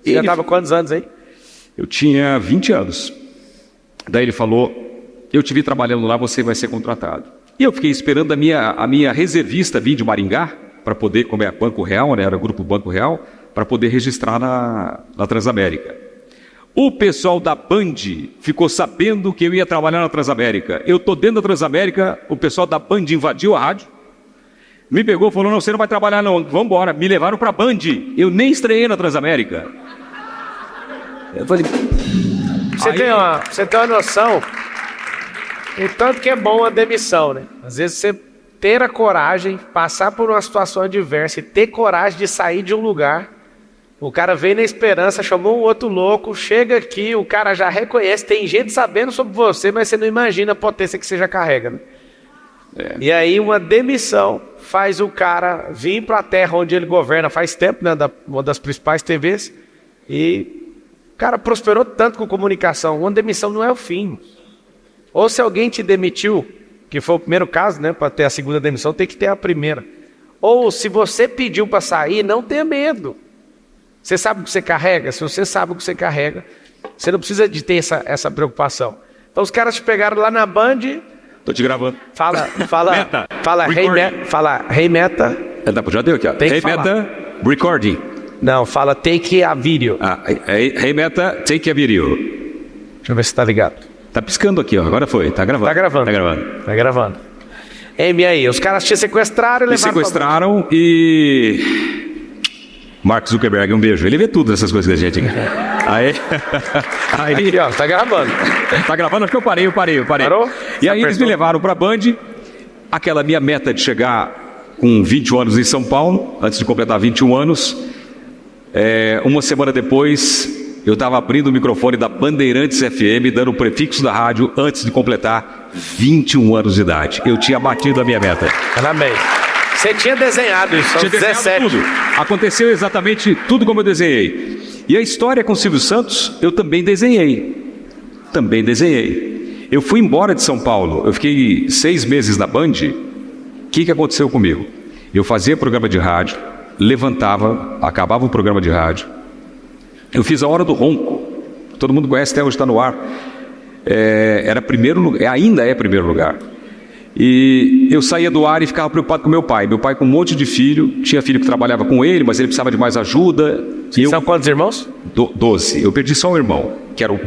Você já estava quantos anos aí? Eu tinha 20 anos. Daí ele falou, eu te vi trabalhando lá, você vai ser contratado. E eu fiquei esperando a minha reservista vir de Maringá, para poder, como é Banco Real, né, era o Grupo Banco Real, para poder registrar na Transamérica. O pessoal da Band ficou sabendo que eu ia trabalhar na Transamérica. Eu estou dentro da Transamérica, o pessoal da Band invadiu a rádio, me pegou e falou, não, você não vai trabalhar não, vamos embora. Me levaram para a Band, eu nem estreiei na Transamérica. Eu falei... Você tem uma noção, o tanto que é bom a demissão, né? Às vezes você ter a coragem, passar por uma situação adversa e ter coragem de sair de um lugar. O cara veio na esperança, chamou um outro louco, chega aqui, o cara já reconhece, tem gente sabendo sobre você, mas você não imagina a potência que você já carrega, né? E aí uma demissão faz o cara vir para a terra onde ele governa faz tempo, né? Uma das principais TVs, e o cara prosperou tanto com comunicação. Uma demissão não é o fim. Ou se alguém te demitiu, que foi o primeiro caso, né? Para ter a segunda demissão, tem que ter a primeira. Ou se você pediu para sair, não tenha medo. Você sabe o que você carrega? Se você sabe o que você carrega, você não precisa de ter essa preocupação. Então os caras te pegaram lá na Band. Tô te gravando. Fala, Meta. Hey Meta. Já deu aqui, ó. Hey Meta, recording. Não, fala take a video. Hey Meta, take a video. Deixa eu ver se tá ligado. Tá piscando aqui, ó. Agora foi. Tá gravando. Tá gravando. E aí, os caras te sequestraram e levaram. Me sequestraram e... Mark Zuckerberg, um beijo. Ele vê tudo essas coisas da gente. Aí... Aqui, ó, tá gravando. Tá gravando? Acho que eu parei. Parou? E aí eles me levaram pra Band. Aquela minha meta de chegar com 21 anos em São Paulo, antes de completar 21 anos. Uma semana depois, eu estava abrindo o microfone da Bandeirantes FM, dando o prefixo da rádio, antes de completar 21 anos de idade. Eu tinha batido a minha meta. Parabéns. Você tinha desenhado isso, são 17. Tudo. Aconteceu exatamente tudo como eu desenhei. E a história com o Silvio Santos, eu também desenhei. Eu fui embora de São Paulo, eu fiquei 6 meses na Band. O que aconteceu comigo? Eu fazia programa de rádio, levantava, acabava o programa de rádio. Eu fiz a Hora do Ronco, todo mundo conhece, até hoje está no ar. Era primeiro lugar, ainda é primeiro lugar. E eu saía do ar e ficava preocupado com meu pai. Meu pai com um monte de filho, tinha filho que trabalhava com ele, mas ele precisava de mais ajuda. São quantos irmãos? 12. Eu perdi só um irmão, que era o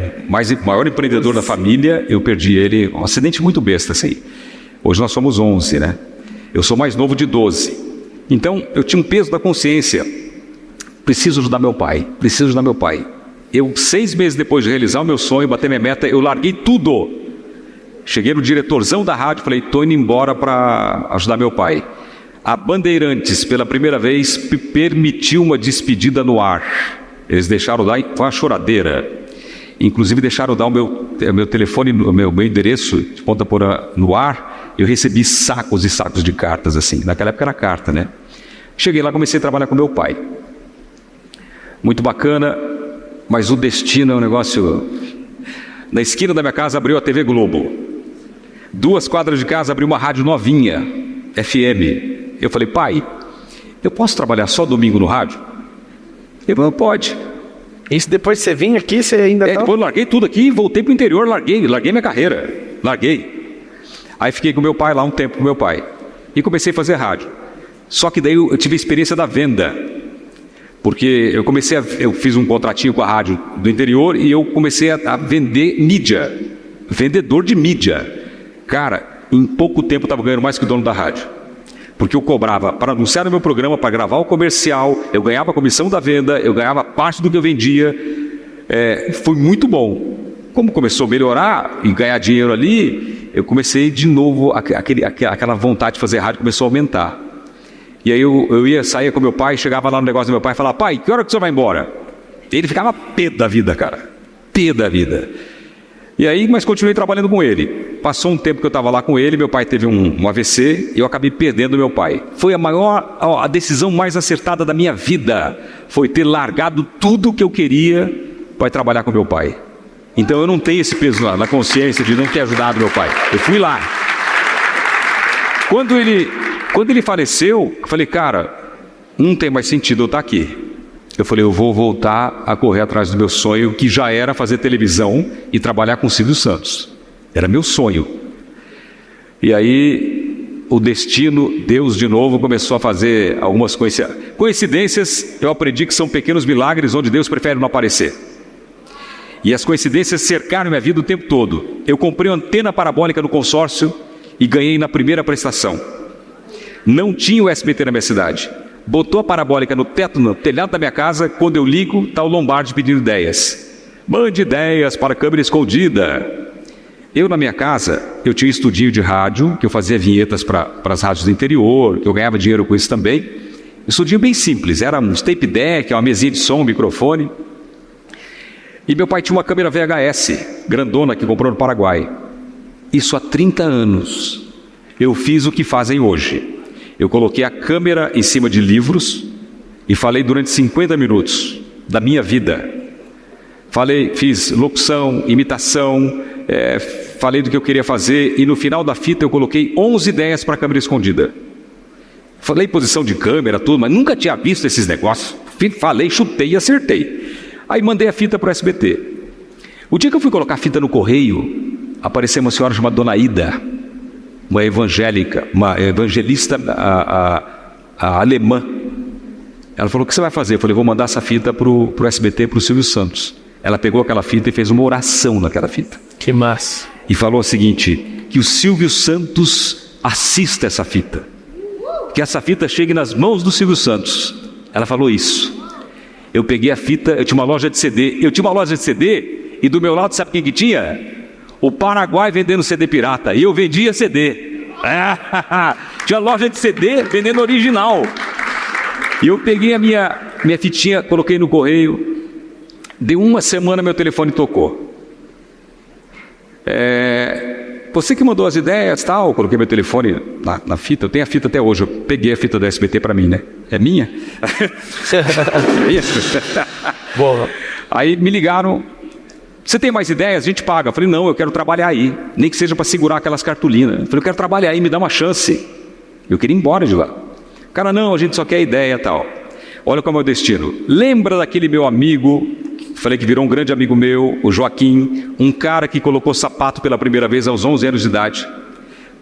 maior empreendedor da família. Eu perdi ele, um acidente muito besta, assim. Hoje nós somos 11, né? Eu sou mais novo de 12. Então, eu tinha um peso da consciência. Preciso ajudar meu pai. Eu, 6 meses depois de realizar o meu sonho, bater minha meta, eu larguei tudo. Cheguei no diretorzão da rádio, falei, estou indo embora para ajudar meu pai. A Bandeirantes, pela primeira vez, permitiu uma despedida no ar. Eles deixaram dar, foi uma choradeira. Inclusive deixaram dar o meu telefone, o meu endereço de ponta por no ar. Eu recebi sacos e sacos de cartas, assim. Naquela época era carta, né? Cheguei lá, comecei a trabalhar com meu pai. Muito bacana, mas o destino é um negócio... Na esquina da minha casa abriu a TV Globo. 2 quadras de casa abriu uma rádio novinha, FM. Eu falei, pai, eu posso trabalhar só domingo no rádio? Ele falou, pode. Isso depois que você vinha aqui, você ainda tá... Depois eu larguei tudo aqui, voltei pro interior, larguei minha carreira. Larguei. Aí fiquei com meu pai lá um tempo com meu pai. E comecei a fazer rádio. Só que daí eu tive a experiência da venda. Porque eu fiz um contratinho com a rádio do interior e eu comecei a vender mídia. Vendedor de mídia. Cara, em pouco tempo eu estava ganhando mais que o dono da rádio. Porque eu cobrava para anunciar no meu programa, para gravar o comercial, eu ganhava a comissão da venda, eu ganhava parte do que eu vendia. Foi muito bom. Como começou a melhorar e ganhar dinheiro ali, eu comecei de novo, aquela vontade de fazer rádio começou a aumentar. E aí eu saía com meu pai, chegava lá no negócio do meu pai e falava, pai, que hora que o senhor vai embora? Ele ficava pé da vida, cara. Pé da vida. E aí, mas continuei trabalhando com ele. Passou um tempo que eu estava lá com ele, meu pai teve um AVC e eu acabei perdendo meu pai. Foi a decisão mais acertada da minha vida. Foi ter largado tudo que eu queria para trabalhar com meu pai. Então eu não tenho esse peso na consciência de não ter ajudado meu pai. Eu fui lá. Quando ele faleceu, eu falei, cara, não tem mais sentido eu estar aqui. Eu falei, eu vou voltar a correr atrás do meu sonho, que já era fazer televisão e trabalhar com o Silvio Santos. Era meu sonho. E aí, o destino, Deus de novo, começou a fazer algumas coincidências. Eu aprendi que são pequenos milagres onde Deus prefere não aparecer. E as coincidências cercaram minha vida o tempo todo. Eu comprei uma antena parabólica no consórcio e ganhei na primeira prestação. Não tinha o SBT na minha cidade. Botou a parabólica no teto, no telhado da minha casa. Quando eu ligo, está o Lombardi pedindo ideias. Mande ideias para a câmera escondida. Eu, na minha casa, eu tinha um estudinho de rádio, que eu fazia vinhetas para as rádios do interior, que eu ganhava dinheiro com isso também. Um estudinho bem simples, era um tape deck, uma mesinha de som, um microfone. E meu pai tinha uma câmera VHS, grandona, que comprou no Paraguai. Isso há 30 anos. Eu fiz o que fazem hoje. Eu coloquei a câmera em cima de livros e falei durante 50 minutos da minha vida. Fiz locução, imitação, falei do que eu queria fazer e no final da fita eu coloquei 11 ideias para a câmera escondida. Falei posição de câmera, tudo, mas nunca tinha visto esses negócios. Falei, chutei e acertei. Aí mandei a fita para o SBT. O dia que eu fui colocar a fita no correio, apareceu uma senhora chamada Dona Ida, uma evangelista alemã. Ela falou, o que você vai fazer? Eu falei, vou mandar essa fita para o SBT, para o Silvio Santos. Ela pegou aquela fita e fez uma oração naquela fita. Que massa. E falou o seguinte, que o Silvio Santos assista essa fita. Que essa fita chegue nas mãos do Silvio Santos. Ela falou isso. Eu peguei a fita, eu tinha uma loja de CD. E do meu lado, sabe quem que tinha? O Paraguai vendendo CD pirata. E eu vendia CD. Tinha loja de CD vendendo original. E eu peguei a minha fitinha, coloquei no correio. Deu uma semana, meu telefone tocou. Você que mandou as ideias e tal. Coloquei meu telefone na fita. Eu tenho a fita até hoje. Eu peguei a fita do SBT para mim, né? É minha? Boa. Aí me ligaram. Você tem mais ideias? A gente paga. Eu falei, não, eu quero trabalhar aí. Nem que seja para segurar aquelas cartolinas. Eu falei, eu quero trabalhar aí, me dá uma chance. Eu queria ir embora de lá. O cara, não, a gente só quer ideia e tal. Olha como é o destino. Lembra daquele meu amigo, falei que virou um grande amigo meu, o Joaquim, um cara que colocou sapato pela primeira vez aos 11 anos de idade.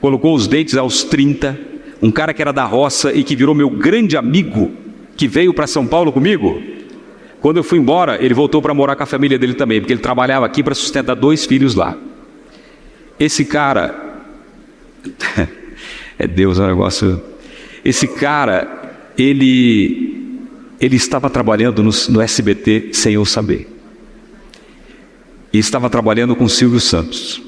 Colocou os dentes aos 30. Um cara que era da roça e que virou meu grande amigo, que veio para São Paulo comigo. Quando eu fui embora, ele voltou para morar com a família dele também, porque ele trabalhava aqui para sustentar 2 filhos lá. Esse cara... Deus, é um negócio... Esse cara, ele estava trabalhando no SBT sem eu saber. E estava trabalhando com Silvio Santos.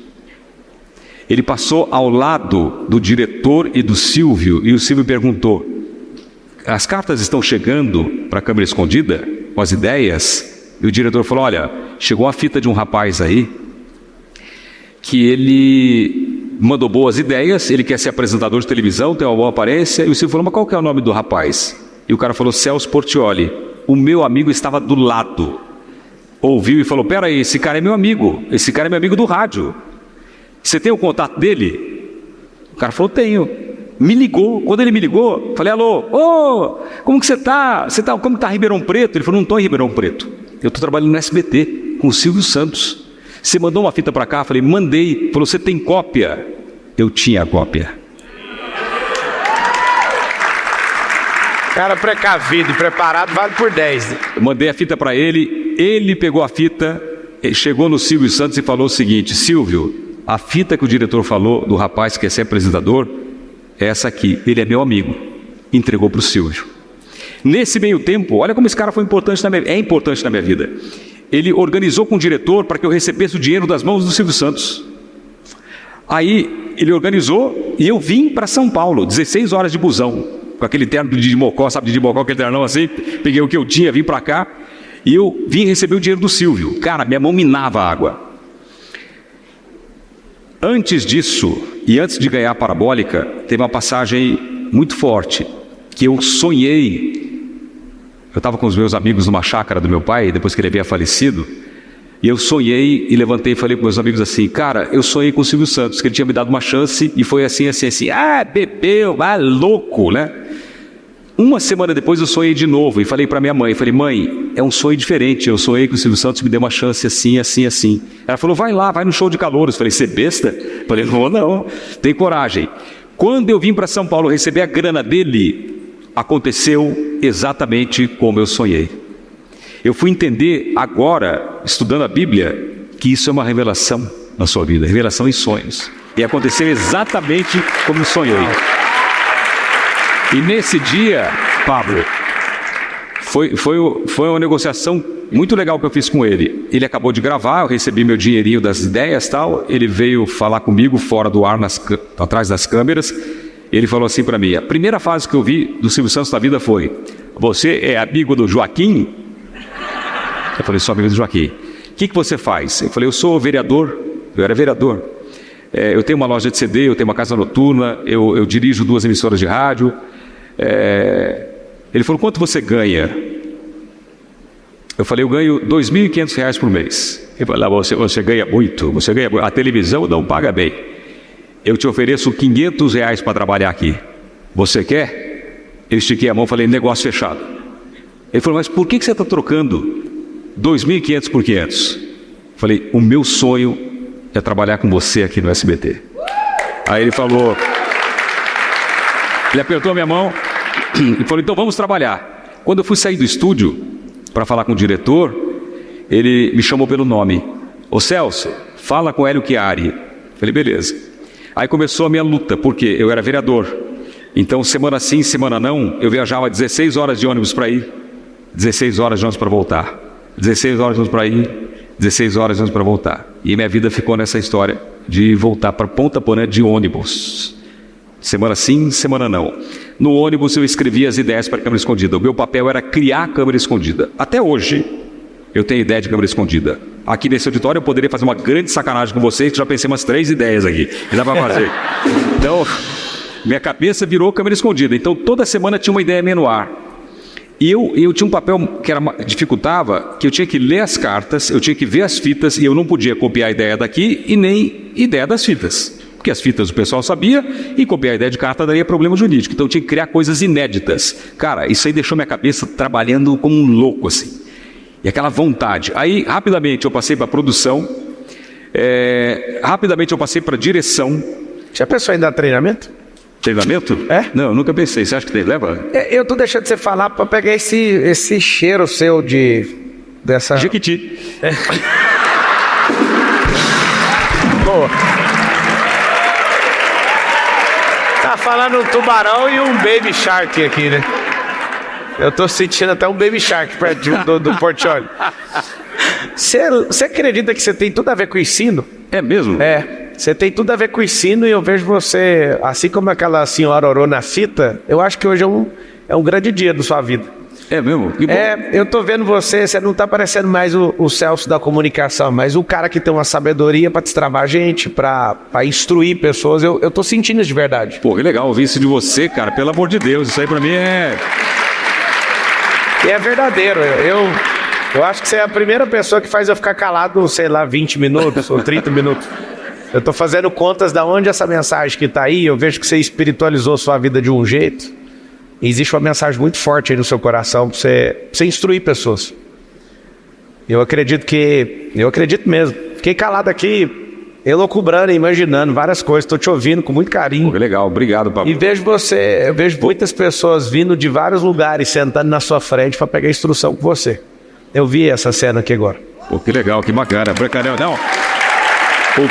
Ele passou ao lado do diretor e do Silvio, e o Silvio perguntou, as cartas estão chegando para a câmera escondida? Com as ideias? E o diretor falou, olha, chegou uma fita de um rapaz aí, que ele mandou boas ideias, ele quer ser apresentador de televisão, tem uma boa aparência, e o Silvio falou, mas qual que é o nome do rapaz? E o cara falou, Celso Portiolli. O meu amigo estava do lado. Ouviu e falou, peraí, esse cara é meu amigo. Esse cara é meu amigo do rádio. Você tem o contato dele? O cara falou, tenho. Me ligou. Quando ele me ligou, falei, alô, como que você tá? Como que tá Ribeirão Preto? Ele falou, não estou em Ribeirão Preto. Eu estou trabalhando no SBT com o Silvio Santos. Você mandou uma fita para cá? Falei, mandei. Falou, você tem cópia? Eu tinha a cópia. Cara precavido e preparado vale por 10. Eu mandei a fita para ele, ele pegou a fita, chegou no Silvio Santos e falou o seguinte, Silvio, a fita que o diretor falou do rapaz que quer ser apresentador, é essa aqui, ele é meu amigo. Entregou para o Silvio. Nesse meio tempo, olha como esse cara foi importante é importante na minha vida. Ele organizou com o diretor para que eu recebesse o dinheiro das mãos do Silvio Santos. Aí ele organizou e eu vim para São Paulo, 16 horas de busão, com aquele terno de Didi Mocó, sabe Didi Mocó, aquele ternão assim, peguei o que eu tinha, vim para cá, e eu vim receber o dinheiro do Silvio. Cara, minha mão minava a água. Antes disso, e antes de ganhar a parabólica, teve uma passagem muito forte, que eu sonhei. Eu estava com os meus amigos numa chácara do meu pai, depois que ele havia falecido, e eu sonhei e levantei e falei com meus amigos assim, cara, eu sonhei com o Silvio Santos, que ele tinha me dado uma chance, e foi assim, bebeu, louco, né? Uma semana depois eu sonhei de novo, e falei para minha mãe, mãe, é um sonho diferente, eu sonhei que o Silvio Santos me deu uma chance assim, assim, assim. Ela falou, vai lá, vai no show de calouros. Falei, você besta? Falei, não, tem coragem. Quando eu vim para São Paulo receber a grana dele, aconteceu exatamente como eu sonhei. Eu fui entender agora, estudando a Bíblia, que isso é uma revelação na sua vida, revelação em sonhos. E aconteceu exatamente como eu sonhei. E nesse dia, Pablo, foi uma negociação muito legal que eu fiz com ele. Ele acabou de gravar, eu recebi meu dinheirinho das ideias e tal. Ele veio falar comigo fora do ar, atrás das câmeras. Ele falou assim para mim, a primeira frase que eu vi do Silvio Santos na vida foi, você é amigo do Joaquim? Eu falei, sou amigo do Joaquim. O que você faz? Eu falei, eu sou vereador. Eu era vereador. Eu tenho uma loja de CD, eu tenho uma casa noturna, eu dirijo 2 emissoras de rádio. Ele falou, quanto você ganha? Eu falei, eu ganho R$ 2.500 por mês. Ele falou, você ganha muito, a televisão não paga bem. Eu te ofereço R$500 para trabalhar aqui. Você quer? Eu estiquei a mão e falei, negócio fechado. Ele falou, mas por que você está trocando 2.500 por 500? Eu falei, o meu sonho é trabalhar com você aqui no SBT. Aí ele falou, ele apertou a minha mão e falou, então vamos trabalhar. Quando eu fui sair do estúdio para falar com o diretor, ele me chamou pelo nome. Ô Celso, fala com Hélio Chiari. Falei, beleza. Aí começou a minha luta, porque eu era vereador. Então, semana sim, semana não, eu viajava 16 horas de ônibus para ir, 16 horas de ônibus para voltar, 16 horas de ônibus para ir, 16 horas de ônibus para voltar. E minha vida ficou nessa história de voltar para Ponta Porã de ônibus. Semana sim, semana não. No ônibus eu escrevia as ideias para a câmera escondida. O meu papel era criar a câmera escondida. Até hoje, eu tenho ideia de câmera escondida. Aqui nesse auditório eu poderia fazer uma grande sacanagem com vocês, que já pensei umas 3 ideias aqui. Que dá para fazer. Então, minha cabeça virou câmera escondida. Então, toda semana tinha uma ideia minha no ar. E eu tinha um papel que dificultava, que eu tinha que ler as cartas, eu tinha que ver as fitas, e eu não podia copiar a ideia daqui e nem ideia das fitas. Porque as fitas o pessoal sabia, e copiar a ideia de carta daria problema jurídico. Então eu tinha que criar coisas inéditas. Cara, isso aí deixou minha cabeça trabalhando como um louco, assim. E aquela vontade. Aí, rapidamente, eu passei para produção, rapidamente eu passei para direção. Já pensou em dar treinamento? Treinamento? É? Não, eu nunca pensei. Você acha que tem? Leva? Eu tô deixando você falar para pegar esse cheiro seu dessa... Jequiti. Boa. Tá falando um tubarão e um baby shark aqui, né? Eu tô sentindo até um baby shark perto do Portiolli. Você acredita que você tem tudo a ver com o ensino? É mesmo? Você tem tudo a ver com o ensino, e eu vejo você, assim como aquela senhora orou na fita, eu acho que hoje é um grande dia da sua vida. É mesmo? Que bom. Eu tô vendo você não tá parecendo mais o Celso da comunicação, mas o cara que tem uma sabedoria para destravar a gente, para instruir pessoas. Eu tô sentindo isso de verdade. Pô, que legal ouvir isso de você, cara, pelo amor de Deus, isso aí pra mim é E é verdadeiro. Eu acho que você é a primeira pessoa que faz eu ficar calado, sei lá, 20 minutos ou 30 minutos. Eu tô fazendo contas da onde essa mensagem que tá aí, eu vejo que você espiritualizou sua vida de um jeito. E existe uma mensagem muito forte aí no seu coração pra você instruir pessoas. Eu acredito mesmo. Fiquei calado aqui, elocubrando, imaginando várias coisas. Tô te ouvindo com muito carinho. Pô, legal, obrigado, Pablo. E eu vejo muitas pessoas vindo de vários lugares, sentando na sua frente para pegar instrução com você. Eu vi essa cena aqui agora. Pô, que legal, que bacana. Não, o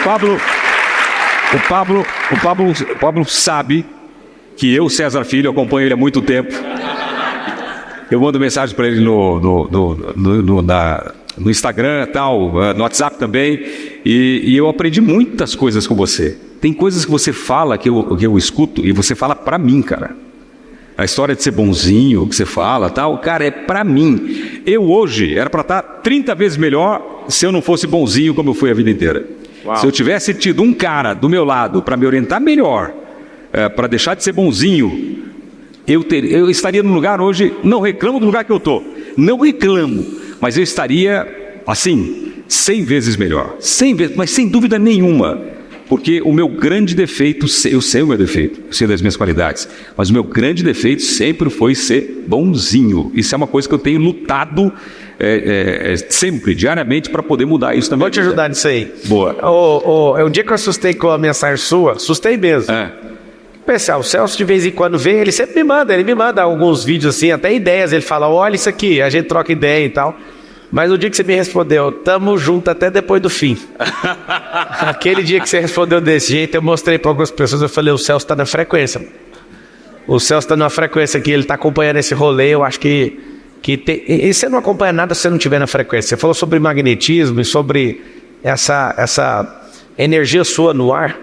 Pablo sabe que eu, César Filho, acompanho ele há muito tempo. Eu mando mensagem para ele no Instagram, tal, no WhatsApp também, e eu aprendi muitas coisas com você. Tem coisas que você fala que eu escuto e você fala para mim, cara. A história de ser bonzinho, que você fala, tal, cara, é para mim. Eu hoje era para estar 30 vezes melhor se eu não fosse bonzinho como eu fui a vida inteira. Uau. Se eu tivesse tido um cara do meu lado para me orientar melhor, para deixar de ser bonzinho, eu estaria no lugar hoje. Não reclamo do lugar que eu tô, não reclamo, mas eu estaria assim 100 vezes melhor, 100 vezes, mas sem dúvida nenhuma, porque o meu grande defeito, eu sei o meu defeito, eu sei das minhas qualidades, mas o meu grande defeito sempre foi ser bonzinho. Isso é uma coisa que eu tenho lutado sempre, diariamente, para poder mudar isso também. Vou te ajudar nisso aí. Boa. Um dia que eu assustei com a mensagem sua, assustei mesmo. Pessoal, o Celso de vez em quando vem, ele sempre me manda alguns vídeos assim, até ideias, ele fala, olha isso aqui, a gente troca ideia e tal. Mas o dia que você me respondeu, tamo junto até depois do fim. Aquele dia que você respondeu desse jeito, eu mostrei para algumas pessoas, eu falei, o Celso tá na frequência. O Celso tá numa frequência aqui, ele tá acompanhando esse rolê, eu acho que e você não acompanha nada se você não estiver na frequência. Você falou sobre magnetismo e sobre essa energia sua no ar.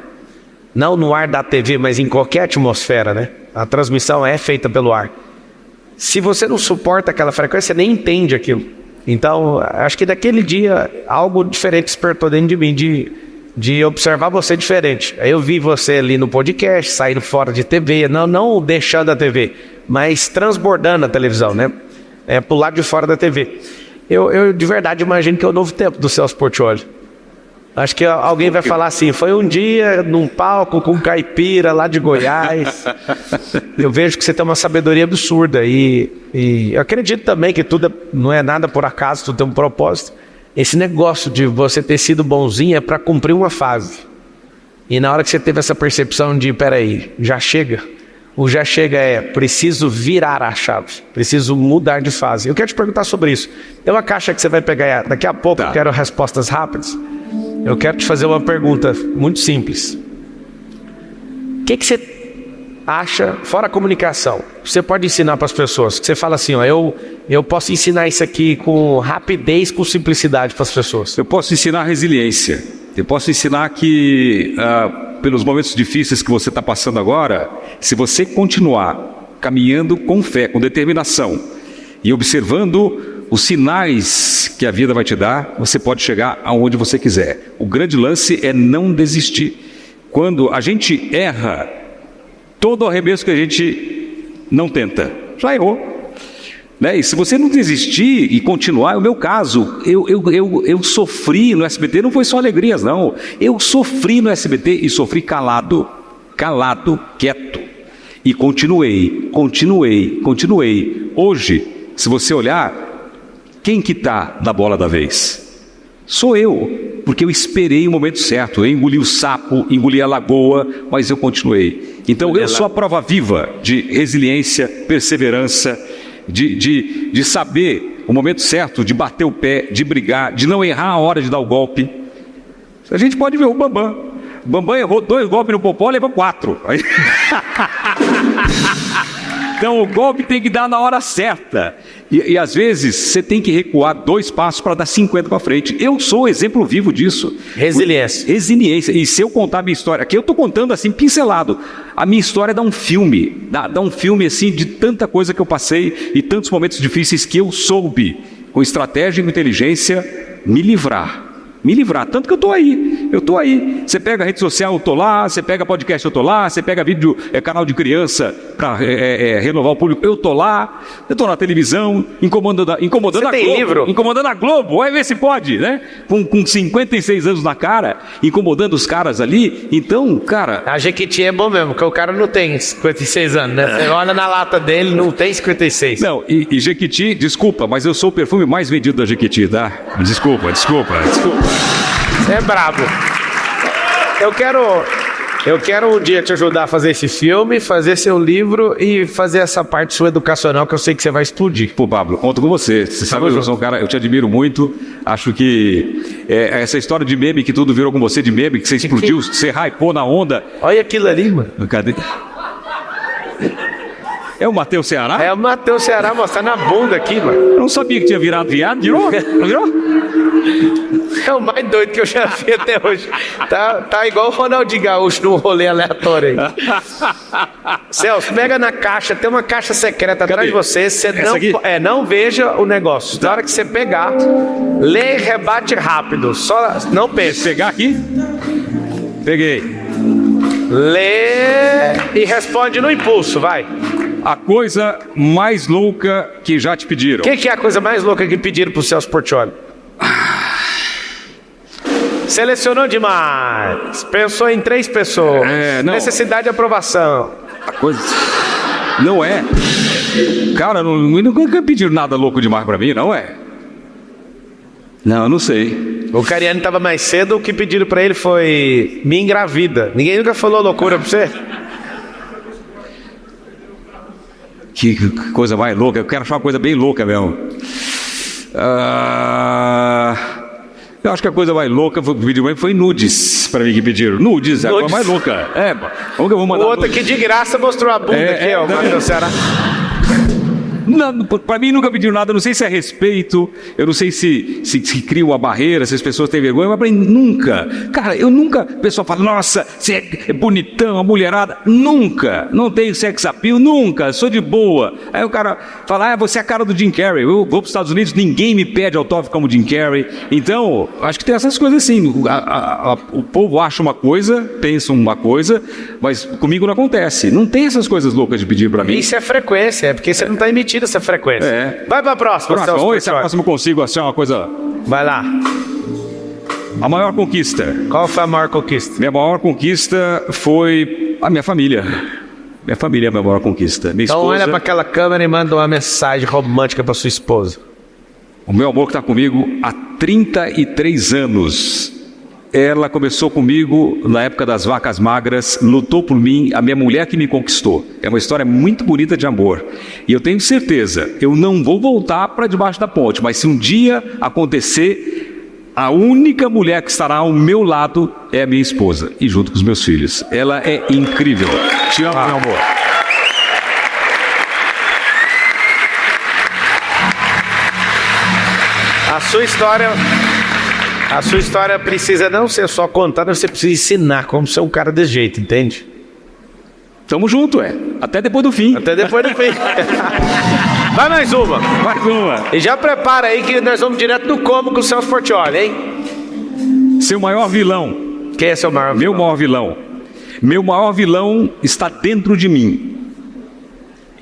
Não no ar da TV, mas em qualquer atmosfera, né? A transmissão é feita pelo ar. Se você não suporta aquela frequência, você nem entende aquilo. Então, acho que daquele dia, algo diferente despertou dentro de mim, de observar você diferente. Aí eu vi você ali no podcast, saindo fora de TV, não deixando a TV, mas transbordando a televisão, né? Pro lado de fora da TV. Eu de verdade imagino que é o novo tempo do Celso Portiolli. Acho que alguém vai falar assim, foi um dia num palco com um caipira lá de Goiás. Eu vejo que você tem uma sabedoria absurda e eu acredito também que tudo não é nada por acaso, tudo tem um propósito. Esse negócio de você ter sido bonzinho é para cumprir uma fase. E na hora que você teve essa percepção de, peraí, já chega. O já chega preciso virar a chave, preciso mudar de fase. Eu quero te perguntar sobre isso. Tem uma caixa que você vai pegar daqui a pouco, eu quero respostas rápidas. Eu quero te fazer uma pergunta muito simples. O que você acha, fora a comunicação, você pode ensinar para as pessoas? Que você fala assim, ó, eu posso ensinar isso aqui com rapidez, com simplicidade para as pessoas. Eu posso ensinar resiliência. Eu posso ensinar que, pelos momentos difíceis que você está passando agora, se você continuar caminhando com fé, com determinação e observando os sinais que a vida vai te dar, você pode chegar aonde você quiser. O grande lance é não desistir. Quando a gente erra, todo arremesso que a gente não tenta, já errou. Né? E se você não desistir e continuar, é o meu caso, eu sofri no SBT, não foi só alegrias não, eu sofri no SBT e sofri calado, quieto, e continuei. Hoje, se você olhar, quem que está na bola da vez? Sou eu, porque eu esperei o momento certo, eu engoli o sapo, engoli a lagoa, mas eu continuei. Então eu sou a prova viva de resiliência, perseverança, de saber o momento certo, de bater o pé, de brigar, de não errar a hora de dar o golpe. A gente pode ver o Bambam. O Bambam errou 2 golpes no Popó, levou 4. Então o golpe tem que dar na hora certa. E às vezes você tem que recuar 2 passos para dar 50 para frente. Eu sou exemplo vivo disso. Resiliência. E se eu contar a minha história, aqui eu estou contando assim, pincelado. A minha história dá um filme. Dá um filme assim de tanta coisa que eu passei e tantos momentos difíceis que eu soube, com estratégia e com inteligência, me livrar. Tanto que eu estou aí. eu tô aí. Você pega rede social, eu tô lá. Você pega podcast, eu tô lá. Você pega vídeo, canal de criança para renovar o público, eu tô lá. Eu tô na televisão, incomodando Você a tem Globo. livro? Incomodando a Globo, vai ver se pode, né? Com 56 anos na cara, incomodando os caras ali. Então, cara... A Jequiti é bom mesmo, porque o cara não tem 56 anos, né? Você olha na lata dele, não tem 56. Não, e Jequiti, desculpa, mas eu sou o perfume mais vendido da Jequiti, tá? Desculpa. Você é brabo. Eu quero um dia te ajudar a fazer esse filme, fazer seu livro e fazer essa parte sua educacional que eu sei que você vai explodir. Pô, Pablo, conto com você. Você sabe que eu sou um cara, eu te admiro muito. Acho que essa história de meme que tudo virou com você, de meme, que você explodiu, você hypou na onda. Olha aquilo ali, mano. Cadê? É o Matheus Ceará? É o Matheus Ceará mostrando a bunda aqui, mano. Eu não sabia que tinha virado viado. Virou? É o mais doido que eu já vi até hoje. Tá igual o Ronaldinho Gaúcho num rolê aleatório aí. Celso, pega na caixa, tem uma caixa secreta atrás de você. Você não veja o negócio. Na hora que você pegar, lê e rebate rápido. Só não pense. Pegar aqui? Peguei. Lê e responde no impulso, vai. A coisa mais louca que já te pediram. O que é a coisa mais louca que pediram pro Celso Portiolli? Selecionou demais. Pensou em 3 pessoas. Não. Necessidade de aprovação. A coisa... Não é. Cara, nunca pediram nada louco demais pra mim, não é? Não, eu não sei. O Cariani tava mais cedo, o que pediram pra ele foi me engravida. Ninguém nunca falou loucura pra você? Que coisa mais louca. Eu quero achar uma coisa bem louca mesmo. Eu acho que a coisa mais louca foi nudes pra mim que pediram. Nudes, é a coisa mais louca. Como que eu vou mandar? O outro aqui de graça mostrou a bunda aqui, ó. Matheus Ceará. Não, pra mí nunca pediram nada, eu não sei se é respeito, eu não sei se cria uma barreira, se as pessoas têm vergonha, mas pra mim nunca. Cara, eu nunca, o pessoal fala, nossa, você é bonitão, a mulherada, nunca, não tenho sex appeal, nunca, sou de boa. Aí o cara fala, você é a cara do Jim Carrey, eu vou pros Estados Unidos, ninguém me pede autógrafo como Jim Carrey, então, acho que tem essas coisas assim, o povo acha uma coisa, pensa uma coisa, mas comigo não acontece, não tem essas coisas loucas de pedir pra mim. Isso é frequência, é porque você não tá emitindo essa frequência. Vai pra próxima. Vamos ver se a próxima eu consigo achar uma coisa. Vai lá. A maior conquista. Qual foi a maior conquista? Minha maior conquista foi a minha família. Minha família é a minha maior conquista. Minha então esposa... olha pra aquela câmera e manda uma mensagem romântica pra sua esposa. O meu amor que tá comigo há 33 anos. Ela começou comigo na época das vacas magras, lutou por mim, a minha mulher que me conquistou. É uma história muito bonita de amor. E eu tenho certeza, eu não vou voltar para debaixo da ponte, mas se um dia acontecer, a única mulher que estará ao meu lado é a minha esposa, e junto com os meus filhos. Ela é incrível. Te amo, meu amor. A sua história precisa não ser só contada, você precisa ensinar como ser um cara desse jeito, entende? Tamo junto, até depois do fim. Até depois do fim. Vai mais uma. Mais uma. E já prepara aí que nós vamos direto no como com o Celso Portiolli, hein? Seu maior vilão. Quem é seu maior vilão? Meu maior vilão. Meu maior vilão está dentro de mim.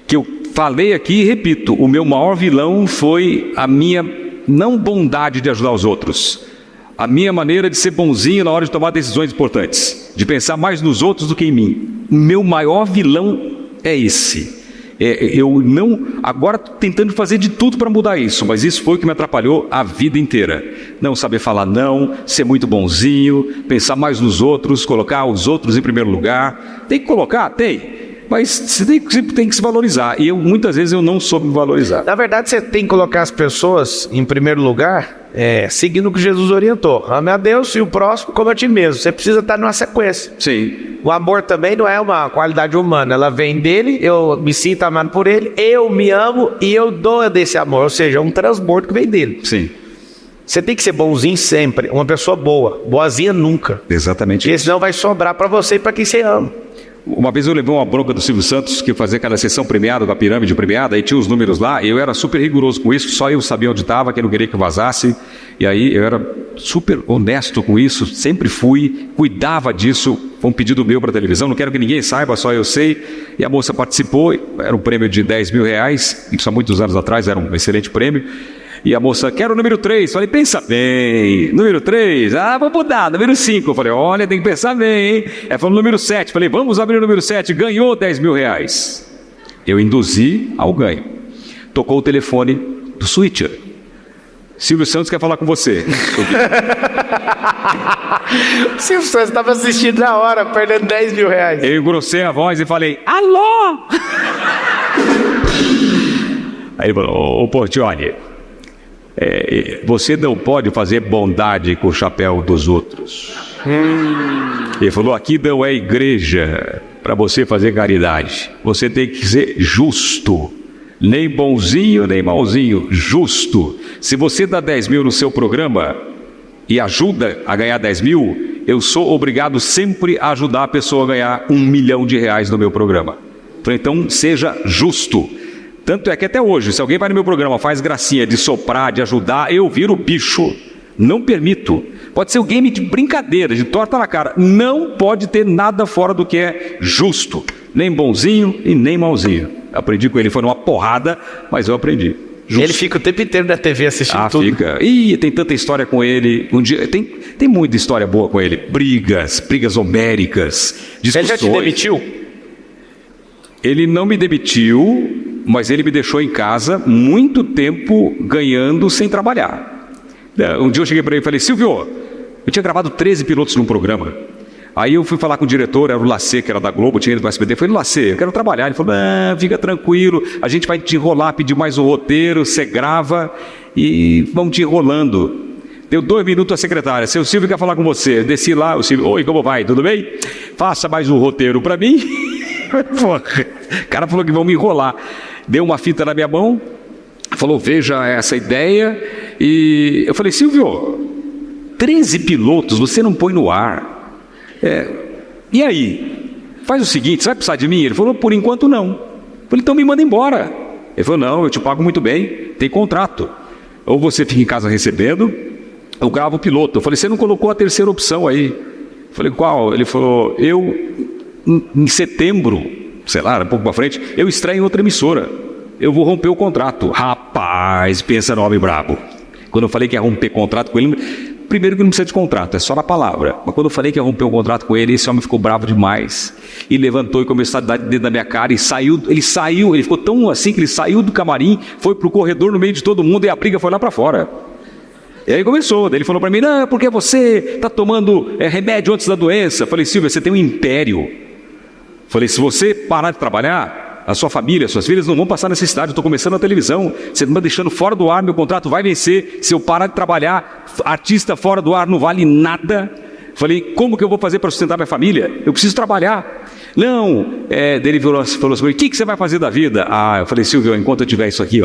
Que eu falei aqui e repito, o meu maior vilão foi a minha não bondade de ajudar os outros. A minha maneira de ser bonzinho na hora de tomar decisões importantes, de pensar mais nos outros do que em mim. O meu maior vilão é esse. Eu não... Agora estou tentando fazer de tudo para mudar isso, mas isso foi o que me atrapalhou a vida inteira. Não saber falar não, ser muito bonzinho, pensar mais nos outros, colocar os outros em primeiro lugar. Tem que colocar? Tem. Mas você tem que se valorizar. E muitas vezes eu não soube me valorizar. Na verdade, você tem que colocar as pessoas em primeiro lugar, seguindo o que Jesus orientou. Ame a Deus e o próximo como a ti mesmo. Você precisa estar numa sequência. Sim. O amor também não é uma qualidade humana. Ela vem dele, eu me sinto amado por ele, eu me amo e eu dou desse amor. Ou seja, é um transbordo que vem dele. Sim. Você tem que ser bonzinho sempre. Uma pessoa boa. Boazinha nunca. Exatamente. Porque senão vai sobrar para você e para quem você ama. Uma vez eu levei uma bronca do Silvio Santos, que fazia cada sessão premiada, da pirâmide premiada, e tinha os números lá, e eu era super rigoroso com isso, só eu sabia onde estava, que eu não queria que vazasse, e aí eu era super honesto com isso, sempre fui, cuidava disso, foi um pedido meu para a televisão, não quero que ninguém saiba, só eu sei, e a moça participou, era um prêmio de R$10 mil, isso há muitos anos atrás, era um excelente prêmio, e a moça, quero o número 3, falei, pensa bem, número 3, vou mudar, número 5, eu falei, olha, tem que pensar bem, hein? Ela falou número 7, falei, vamos abrir o número 7, ganhou R$10 mil. Eu induzi ao ganho. Tocou o telefone do switcher. Silvio Santos quer falar com você. O Silvio Santos estava assistindo na hora, perdendo R$10 mil. Eu engrossei a voz e falei, alô? Aí ele falou, ô Portioli, você não pode fazer bondade com o chapéu dos outros. Ele falou, aqui não é igreja para você fazer caridade. Você tem que ser justo. Nem bonzinho, nem malzinho, justo. Se você dá 10 mil no seu programa e ajuda a ganhar 10 mil, eu sou obrigado sempre a ajudar a pessoa a ganhar R$1 milhão no meu programa. Então, seja justo. Tanto é que até hoje, se alguém vai no meu programa, faz gracinha de soprar, de ajudar, eu viro bicho. Não permito. Pode ser um game de brincadeira, de torta na cara. Não pode ter nada fora do que é justo. Nem bonzinho e nem malzinho. Aprendi com ele, foi numa porrada, mas eu aprendi. Justo. Ele fica o tempo inteiro na TV assistindo tudo. Fica. Ih, tem tanta história com ele. Um dia, tem muita história boa com ele. Brigas homéricas, discussões. Ele já te demitiu? Ele não me demitiu, mas ele me deixou em casa muito tempo ganhando sem trabalhar. Um dia eu cheguei para ele e falei, Silvio, eu tinha gravado 13 pilotos num programa. Aí eu fui falar com o diretor, era o Lacê, que era da Globo, tinha ido do SBT. Eu falei, Lacê, eu quero trabalhar. Ele falou, fica tranquilo, a gente vai te enrolar, pedir mais um roteiro, você grava e vamos te enrolando. Deu 2 minutos a secretária, seu Silvio quer falar com você. Eu desci lá, o Silvio, oi, como vai, tudo bem? Faça mais um roteiro para mim. O cara falou que vão me enrolar. Deu uma fita na minha mão, falou, veja essa ideia. E eu falei, Silvio, 13 pilotos você não põe no ar. E aí? Faz o seguinte, você vai precisar de mim? Ele falou, por enquanto não. Eu falei, então me manda embora. Ele falou, não, eu te pago muito bem, tem contrato. Ou você fica em casa recebendo, ou grava o piloto. Eu falei, você não colocou a terceira opção aí? Eu falei, qual? Ele falou, em setembro, sei lá, um pouco para frente, eu estreio em outra emissora. Eu vou romper o contrato. Rapaz, pensa no homem brabo. Quando eu falei que ia romper contrato com ele, primeiro que não precisa de contrato, é só na palavra. Mas quando eu falei que ia romper um contrato com ele, esse homem ficou bravo demais. E levantou e começou a dar dedo na minha cara e saiu. Ele ficou tão assim que ele saiu do camarim, foi pro corredor no meio de todo mundo e a briga foi lá para fora. E aí começou, daí ele falou para mim, não, porque você está tomando remédio antes da doença. Eu falei, Silvio, você tem um império. Falei, se você parar de trabalhar, a sua família, suas filhas não vão passar necessidade, eu estou começando na televisão, você está me deixando fora do ar, meu contrato vai vencer, se eu parar de trabalhar, artista fora do ar não vale nada. Falei, como que eu vou fazer para sustentar minha família? Eu preciso trabalhar. Não, daí ele falou assim, o que você vai fazer da vida? Eu falei, Silvio, enquanto eu tiver isso aqui,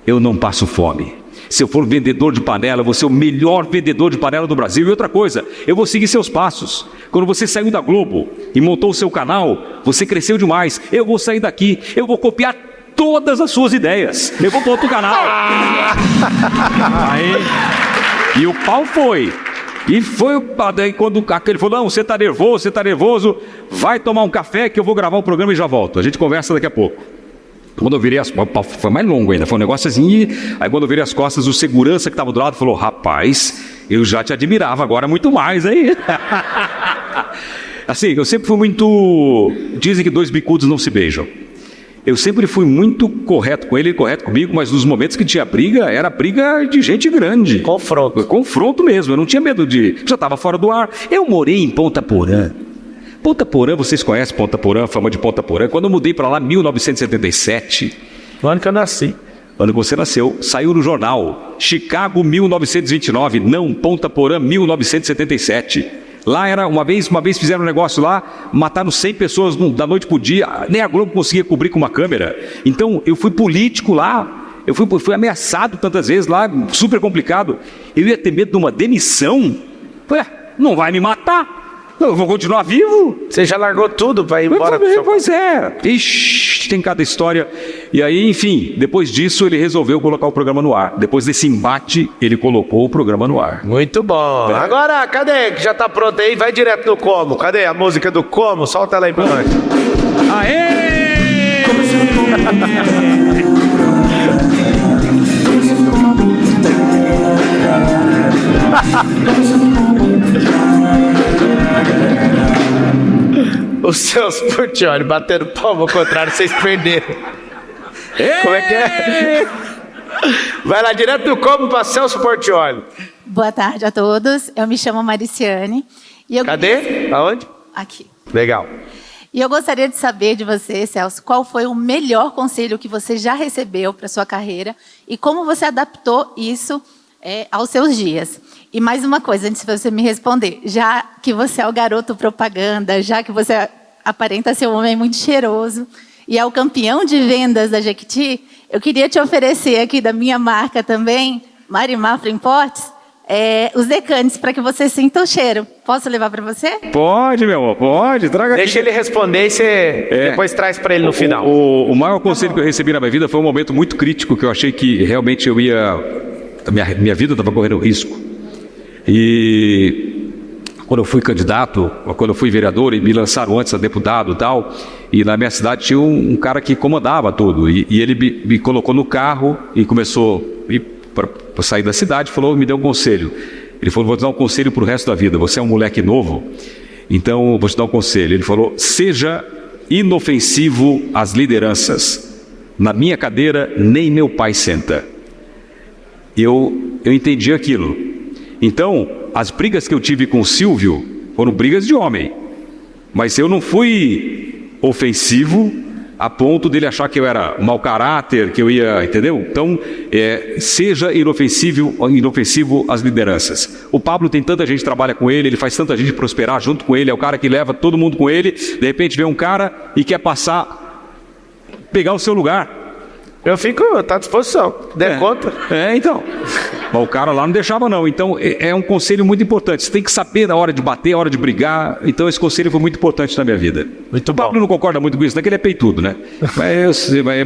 eu não passo fome. Se eu for vendedor de panela, eu vou ser o melhor vendedor de panela do Brasil. E outra coisa, eu vou seguir seus passos. Quando você saiu da Globo e montou o seu canal, você cresceu demais. Eu vou sair daqui, eu vou copiar todas as suas ideias. Eu vou para outro canal. E o pau foi. E foi daí quando aquele falou, não, você está nervoso, vai tomar um café que eu vou gravar o programa e já volto. A gente conversa daqui a pouco. Quando eu virei as costas, foi mais longo ainda, foi um negócio assim, aí quando eu virei as costas, o segurança que estava do lado falou, rapaz, eu já te admirava, agora muito mais, aí. Assim, eu sempre fui muito, dizem que 2 bicudos não se beijam. Eu sempre fui muito correto com ele correto comigo, mas nos momentos que tinha briga, era briga de gente grande. Confronto mesmo, eu não tinha medo já estava fora do ar. Eu morei em Ponta Porã. Ponta Porã, vocês conhecem Ponta Porã, a fama de Ponta Porã? Quando eu mudei para lá, 1977. No ano que eu nasci. Ano que você nasceu, saiu no jornal. Chicago, 1929. Não, Ponta Porã, 1977. Lá era, uma vez fizeram um negócio lá, mataram 100 pessoas da noite pro dia. Nem a Globo conseguia cobrir com uma câmera. Então, eu fui político lá. Eu fui ameaçado tantas vezes lá, super complicado. Eu ia ter medo de uma demissão. Não vai me matar. Eu vou continuar vivo? Você já largou tudo pra ir embora? Pois é. Ixi, tem cada história. E aí, enfim, depois disso ele resolveu colocar o programa no ar. Depois desse embate, ele colocou o programa no ar. Muito bom. Agora, cadê? Que já tá pronto aí? Vai direto no Como. Cadê a música do Como? Solta ela aí pra nós. Aê! Os seus Portiolli batendo palma ao contrário, vocês perderam. Como é que é? Vai lá direto do Como para Celso Portiolli. Boa tarde a todos. Eu me chamo Mariciane. E eu... Cadê? Aonde? Aqui. Legal. E eu gostaria de saber de você, Celso, qual foi o melhor conselho que você já recebeu para sua carreira e como você adaptou isso aos seus dias. E mais uma coisa, antes de você me responder, já que você é o garoto propaganda, já que você aparenta ser um homem muito cheiroso e é o campeão de vendas da Jequiti, eu queria te oferecer aqui da minha marca também, Marimar Imports, os decantes para que você sinta o cheiro. Posso levar para você? Pode, meu amor, pode. Traga aqui. Deixa ele responder e você depois traz para ele no final. O maior conselho que eu recebi na minha vida foi um momento muito crítico que eu achei que realmente eu ia... Minha vida estava correndo risco. E quando eu fui candidato, quando eu fui vereador e me lançaram antes a deputado e tal, e na minha cidade tinha um cara que comandava tudo. E ele me colocou no carro e começou para sair da cidade, me deu um conselho. Ele falou, vou te dar um conselho para o resto da vida. Você é um moleque novo, então vou te dar um conselho. Ele falou, seja inofensivo às lideranças. Na minha cadeira, nem meu pai senta. Eu entendi aquilo. Então, as brigas que eu tive com o Silvio foram brigas de homem. Mas eu não fui ofensivo a ponto dele achar que eu era mau caráter, que eu ia... Entendeu? Então, seja inofensivo às lideranças. O Pablo tem tanta gente que trabalha com ele, ele faz tanta gente prosperar junto com ele, é o cara que leva todo mundo com ele. De repente vem um cara e quer pegar o seu lugar. Eu fico, tá à disposição. Der conta. Então. Mas o cara lá não deixava, não. Então, é um conselho muito importante. Você tem que saber a hora de bater, a hora de brigar. Então, esse conselho foi muito importante na minha vida. Muito o Pablo não concorda muito com isso, não é que ele é peitudo, né?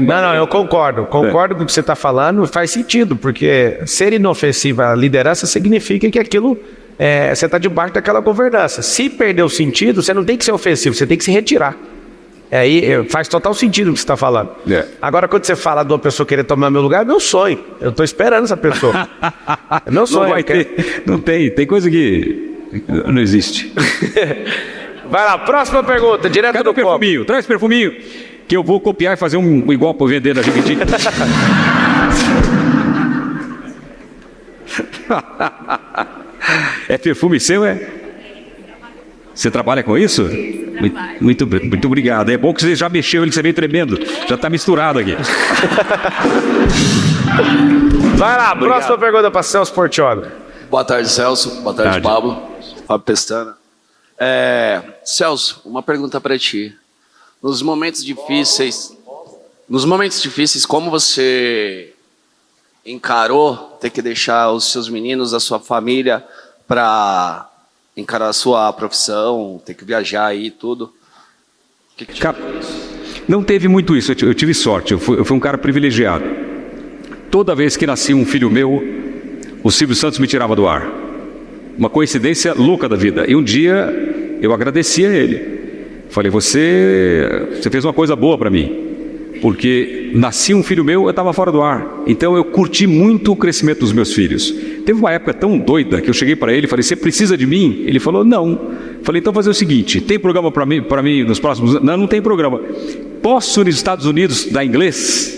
Não, eu concordo. Concordo com o que você está falando, faz sentido, porque ser inofensivo à liderança significa que aquilo, você está debaixo daquela governança. Se perder o sentido, você não tem que ser ofensivo, você tem que se retirar. Aí faz total sentido o que você está falando. Agora, quando você fala de uma pessoa querer tomar meu lugar, é meu sonho. Eu estou esperando essa pessoa. É meu sonho. Não vai ter. Não tem. Tem coisa que não existe. Vai lá, próxima pergunta, direto Cadê do o perfuminho? copo. Traz perfuminho, que eu vou copiar e fazer um igual para vender na Jequiti. É perfume seu, Você trabalha com isso? Muito obrigado. É bom que você já mexeu, ele você veio tremendo. Já está misturado aqui. Vai lá, próxima pergunta para Celso Portiolli. Boa tarde, Celso. Boa tarde, Pablo. Fábio Pestana. Celso, uma pergunta para ti. Nos momentos difíceis, como você encarou ter que deixar os seus meninos, a sua família, para encarar a sua profissão, ter que viajar aí e tudo? Não teve muito isso, eu tive sorte, eu fui um cara privilegiado. Toda vez que nascia um filho meu, o Silvio Santos me tirava do ar. Uma coincidência louca da vida. E um dia eu agradeci a ele. Falei, você fez uma coisa boa para mim. Porque nascia um filho meu, eu estava fora do ar. Então eu curti muito o crescimento dos meus filhos. Teve uma época tão doida que eu cheguei para ele e falei, você precisa de mim? Ele falou, não. Falei, então fazer o seguinte, tem programa para mim nos próximos anos? Não tem programa. Posso ir nos Estados Unidos dar inglês?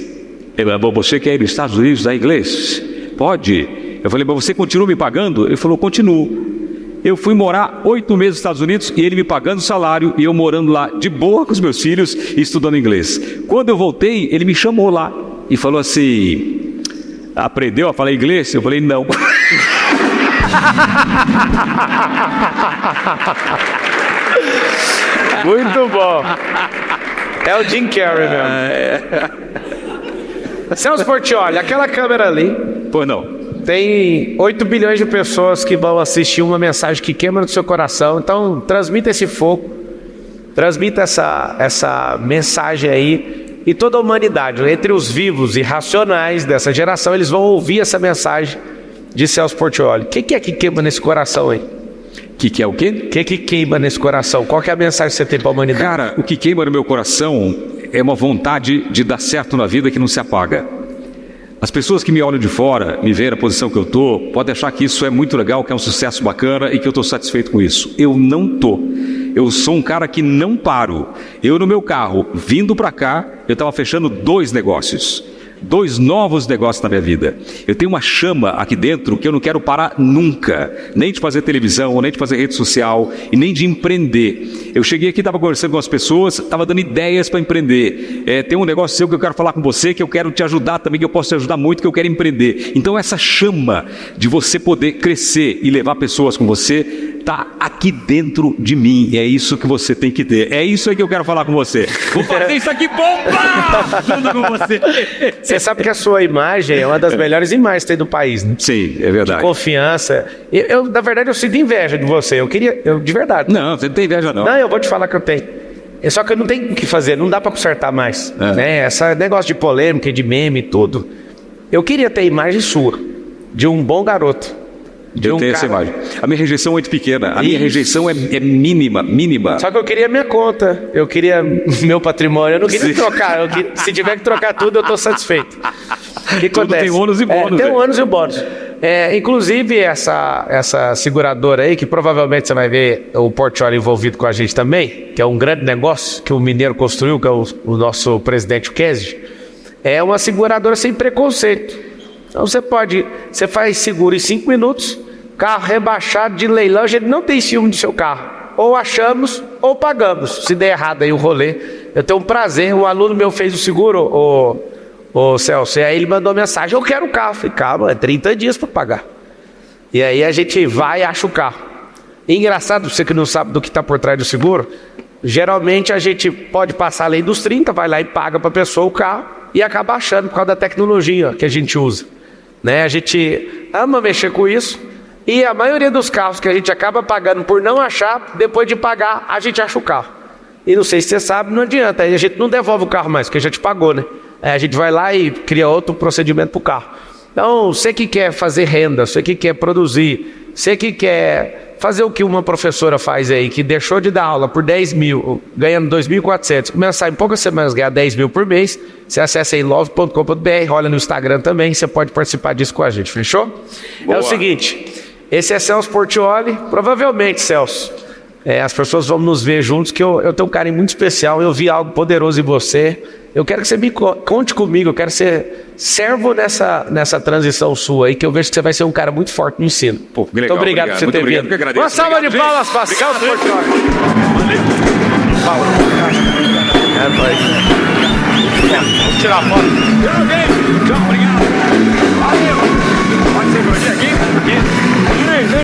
Ele falou, você quer ir nos Estados Unidos dar inglês? Pode. Eu falei, mas você continua me pagando? Ele falou, continuo. Eu fui morar 8 meses nos Estados Unidos e ele me pagando salário e eu morando lá de boa com os meus filhos e estudando inglês. Quando eu voltei, ele me chamou lá e falou assim, aprendeu a falar inglês? Eu falei, não. Muito bom. É o Jim Carrey mesmo. Celso Portiolli, aquela câmera ali. Pois não. Tem 8 bilhões de pessoas que vão assistir uma mensagem que queima no seu coração. Então, transmita esse fogo, transmita essa mensagem aí. E toda a humanidade, entre os vivos e racionais dessa geração, eles vão ouvir essa mensagem de Celso Portiolli. O que é que queima nesse coração aí? Que é o quê? O que queima nesse coração? Qual que é a mensagem que você tem para a humanidade? Cara, o que queima no meu coração é uma vontade de dar certo na vida que não se apaga. As pessoas que me olham de fora, me veem na posição que eu estou, podem achar que isso é muito legal, que é um sucesso bacana e que eu estou satisfeito com isso. Eu não estou. Eu sou um cara que não paro. Eu no meu carro, vindo para cá, eu estava fechando 2 negócios. 2 novos negócios na minha vida. Eu tenho uma chama aqui dentro que eu não quero parar nunca. Nem de fazer televisão, nem de fazer rede social e nem de empreender. Eu cheguei aqui, estava conversando com as pessoas, estava dando ideias para empreender. Tem um negócio seu que eu quero falar com você, que eu quero te ajudar também, que eu posso te ajudar muito, que eu quero empreender. Então essa chama de você poder crescer e levar pessoas com você está aqui dentro de mim. É isso que você tem que ter. É isso aí que eu quero falar com você. Vou fazer isso aqui bomba! Junto com você. Você sabe que a sua imagem é uma das melhores imagens que tem do país, né? Sim, é verdade. De confiança. Na verdade, eu sinto inveja de você. De verdade. Não, você não tem inveja, não. Não, eu vou te falar que eu tenho. Só que eu não tenho o que fazer, não dá pra consertar mais. Né? Esse negócio de polêmica, de meme e tudo. Eu queria ter a imagem sua, de um bom garoto. Eu tenho essa imagem. A minha rejeição é muito pequena. A minha rejeição é mínima. Só que eu queria minha conta, eu queria meu patrimônio, eu não queria trocar. Se tiver que trocar tudo, eu estou satisfeito. O que tudo acontece? tem ônus e bônus. Tem ônus e bônus. Inclusive, essa seguradora aí, que provavelmente você vai ver o Portiolli envolvido com a gente também, que é um grande negócio que o mineiro construiu, que é o nosso presidente Kennedy, é uma seguradora sem preconceito. Então você faz seguro em 5 minutos, carro rebaixado de leilão, a gente não tem ciúme do seu carro. Ou achamos ou pagamos. Se der errado aí o rolê, eu tenho um prazer. Um aluno meu fez o seguro, o Celso, e aí ele mandou mensagem: eu quero o carro. Eu falei: calma, é 30 dias para pagar. E aí a gente vai e acha o carro. E engraçado, você que não sabe do que está por trás do seguro, geralmente a gente pode passar a lei dos 30, vai lá e paga para a pessoa o carro e acaba achando por causa da tecnologia que a gente usa. Né? A gente ama mexer com isso e a maioria dos carros que a gente acaba pagando por não achar, depois de pagar, a gente acha o carro. E não sei se você sabe, não adianta, aí a gente não devolve o carro mais, porque já te pagou, né? Aí a gente vai lá e cria outro procedimento para o carro. Então, você que quer fazer renda, você que quer produzir, você que quer fazer o que uma professora faz aí, que deixou de dar aula por 10 mil, ganhando 2.400, começar em poucas semanas ganhar 10 mil por mês, você acessa aí love.com.br, olha no Instagram também, você pode participar disso com a gente, fechou? Boa. É o seguinte, esse é Celso Portiolli, provavelmente, Celso, as pessoas vão nos ver juntos, que eu tenho um carinho muito especial, eu vi algo poderoso em você, eu quero que você me conte comigo, eu quero ser servo nessa transição sua aí, que eu vejo que você vai ser um cara muito forte no ensino. Pô, legal, muito obrigado por você ter vindo. Uma salva de palmas para Celso Portiolli. Vamos tirar a foto. Tchau, obrigado. Valeu. Pode ser por aqui?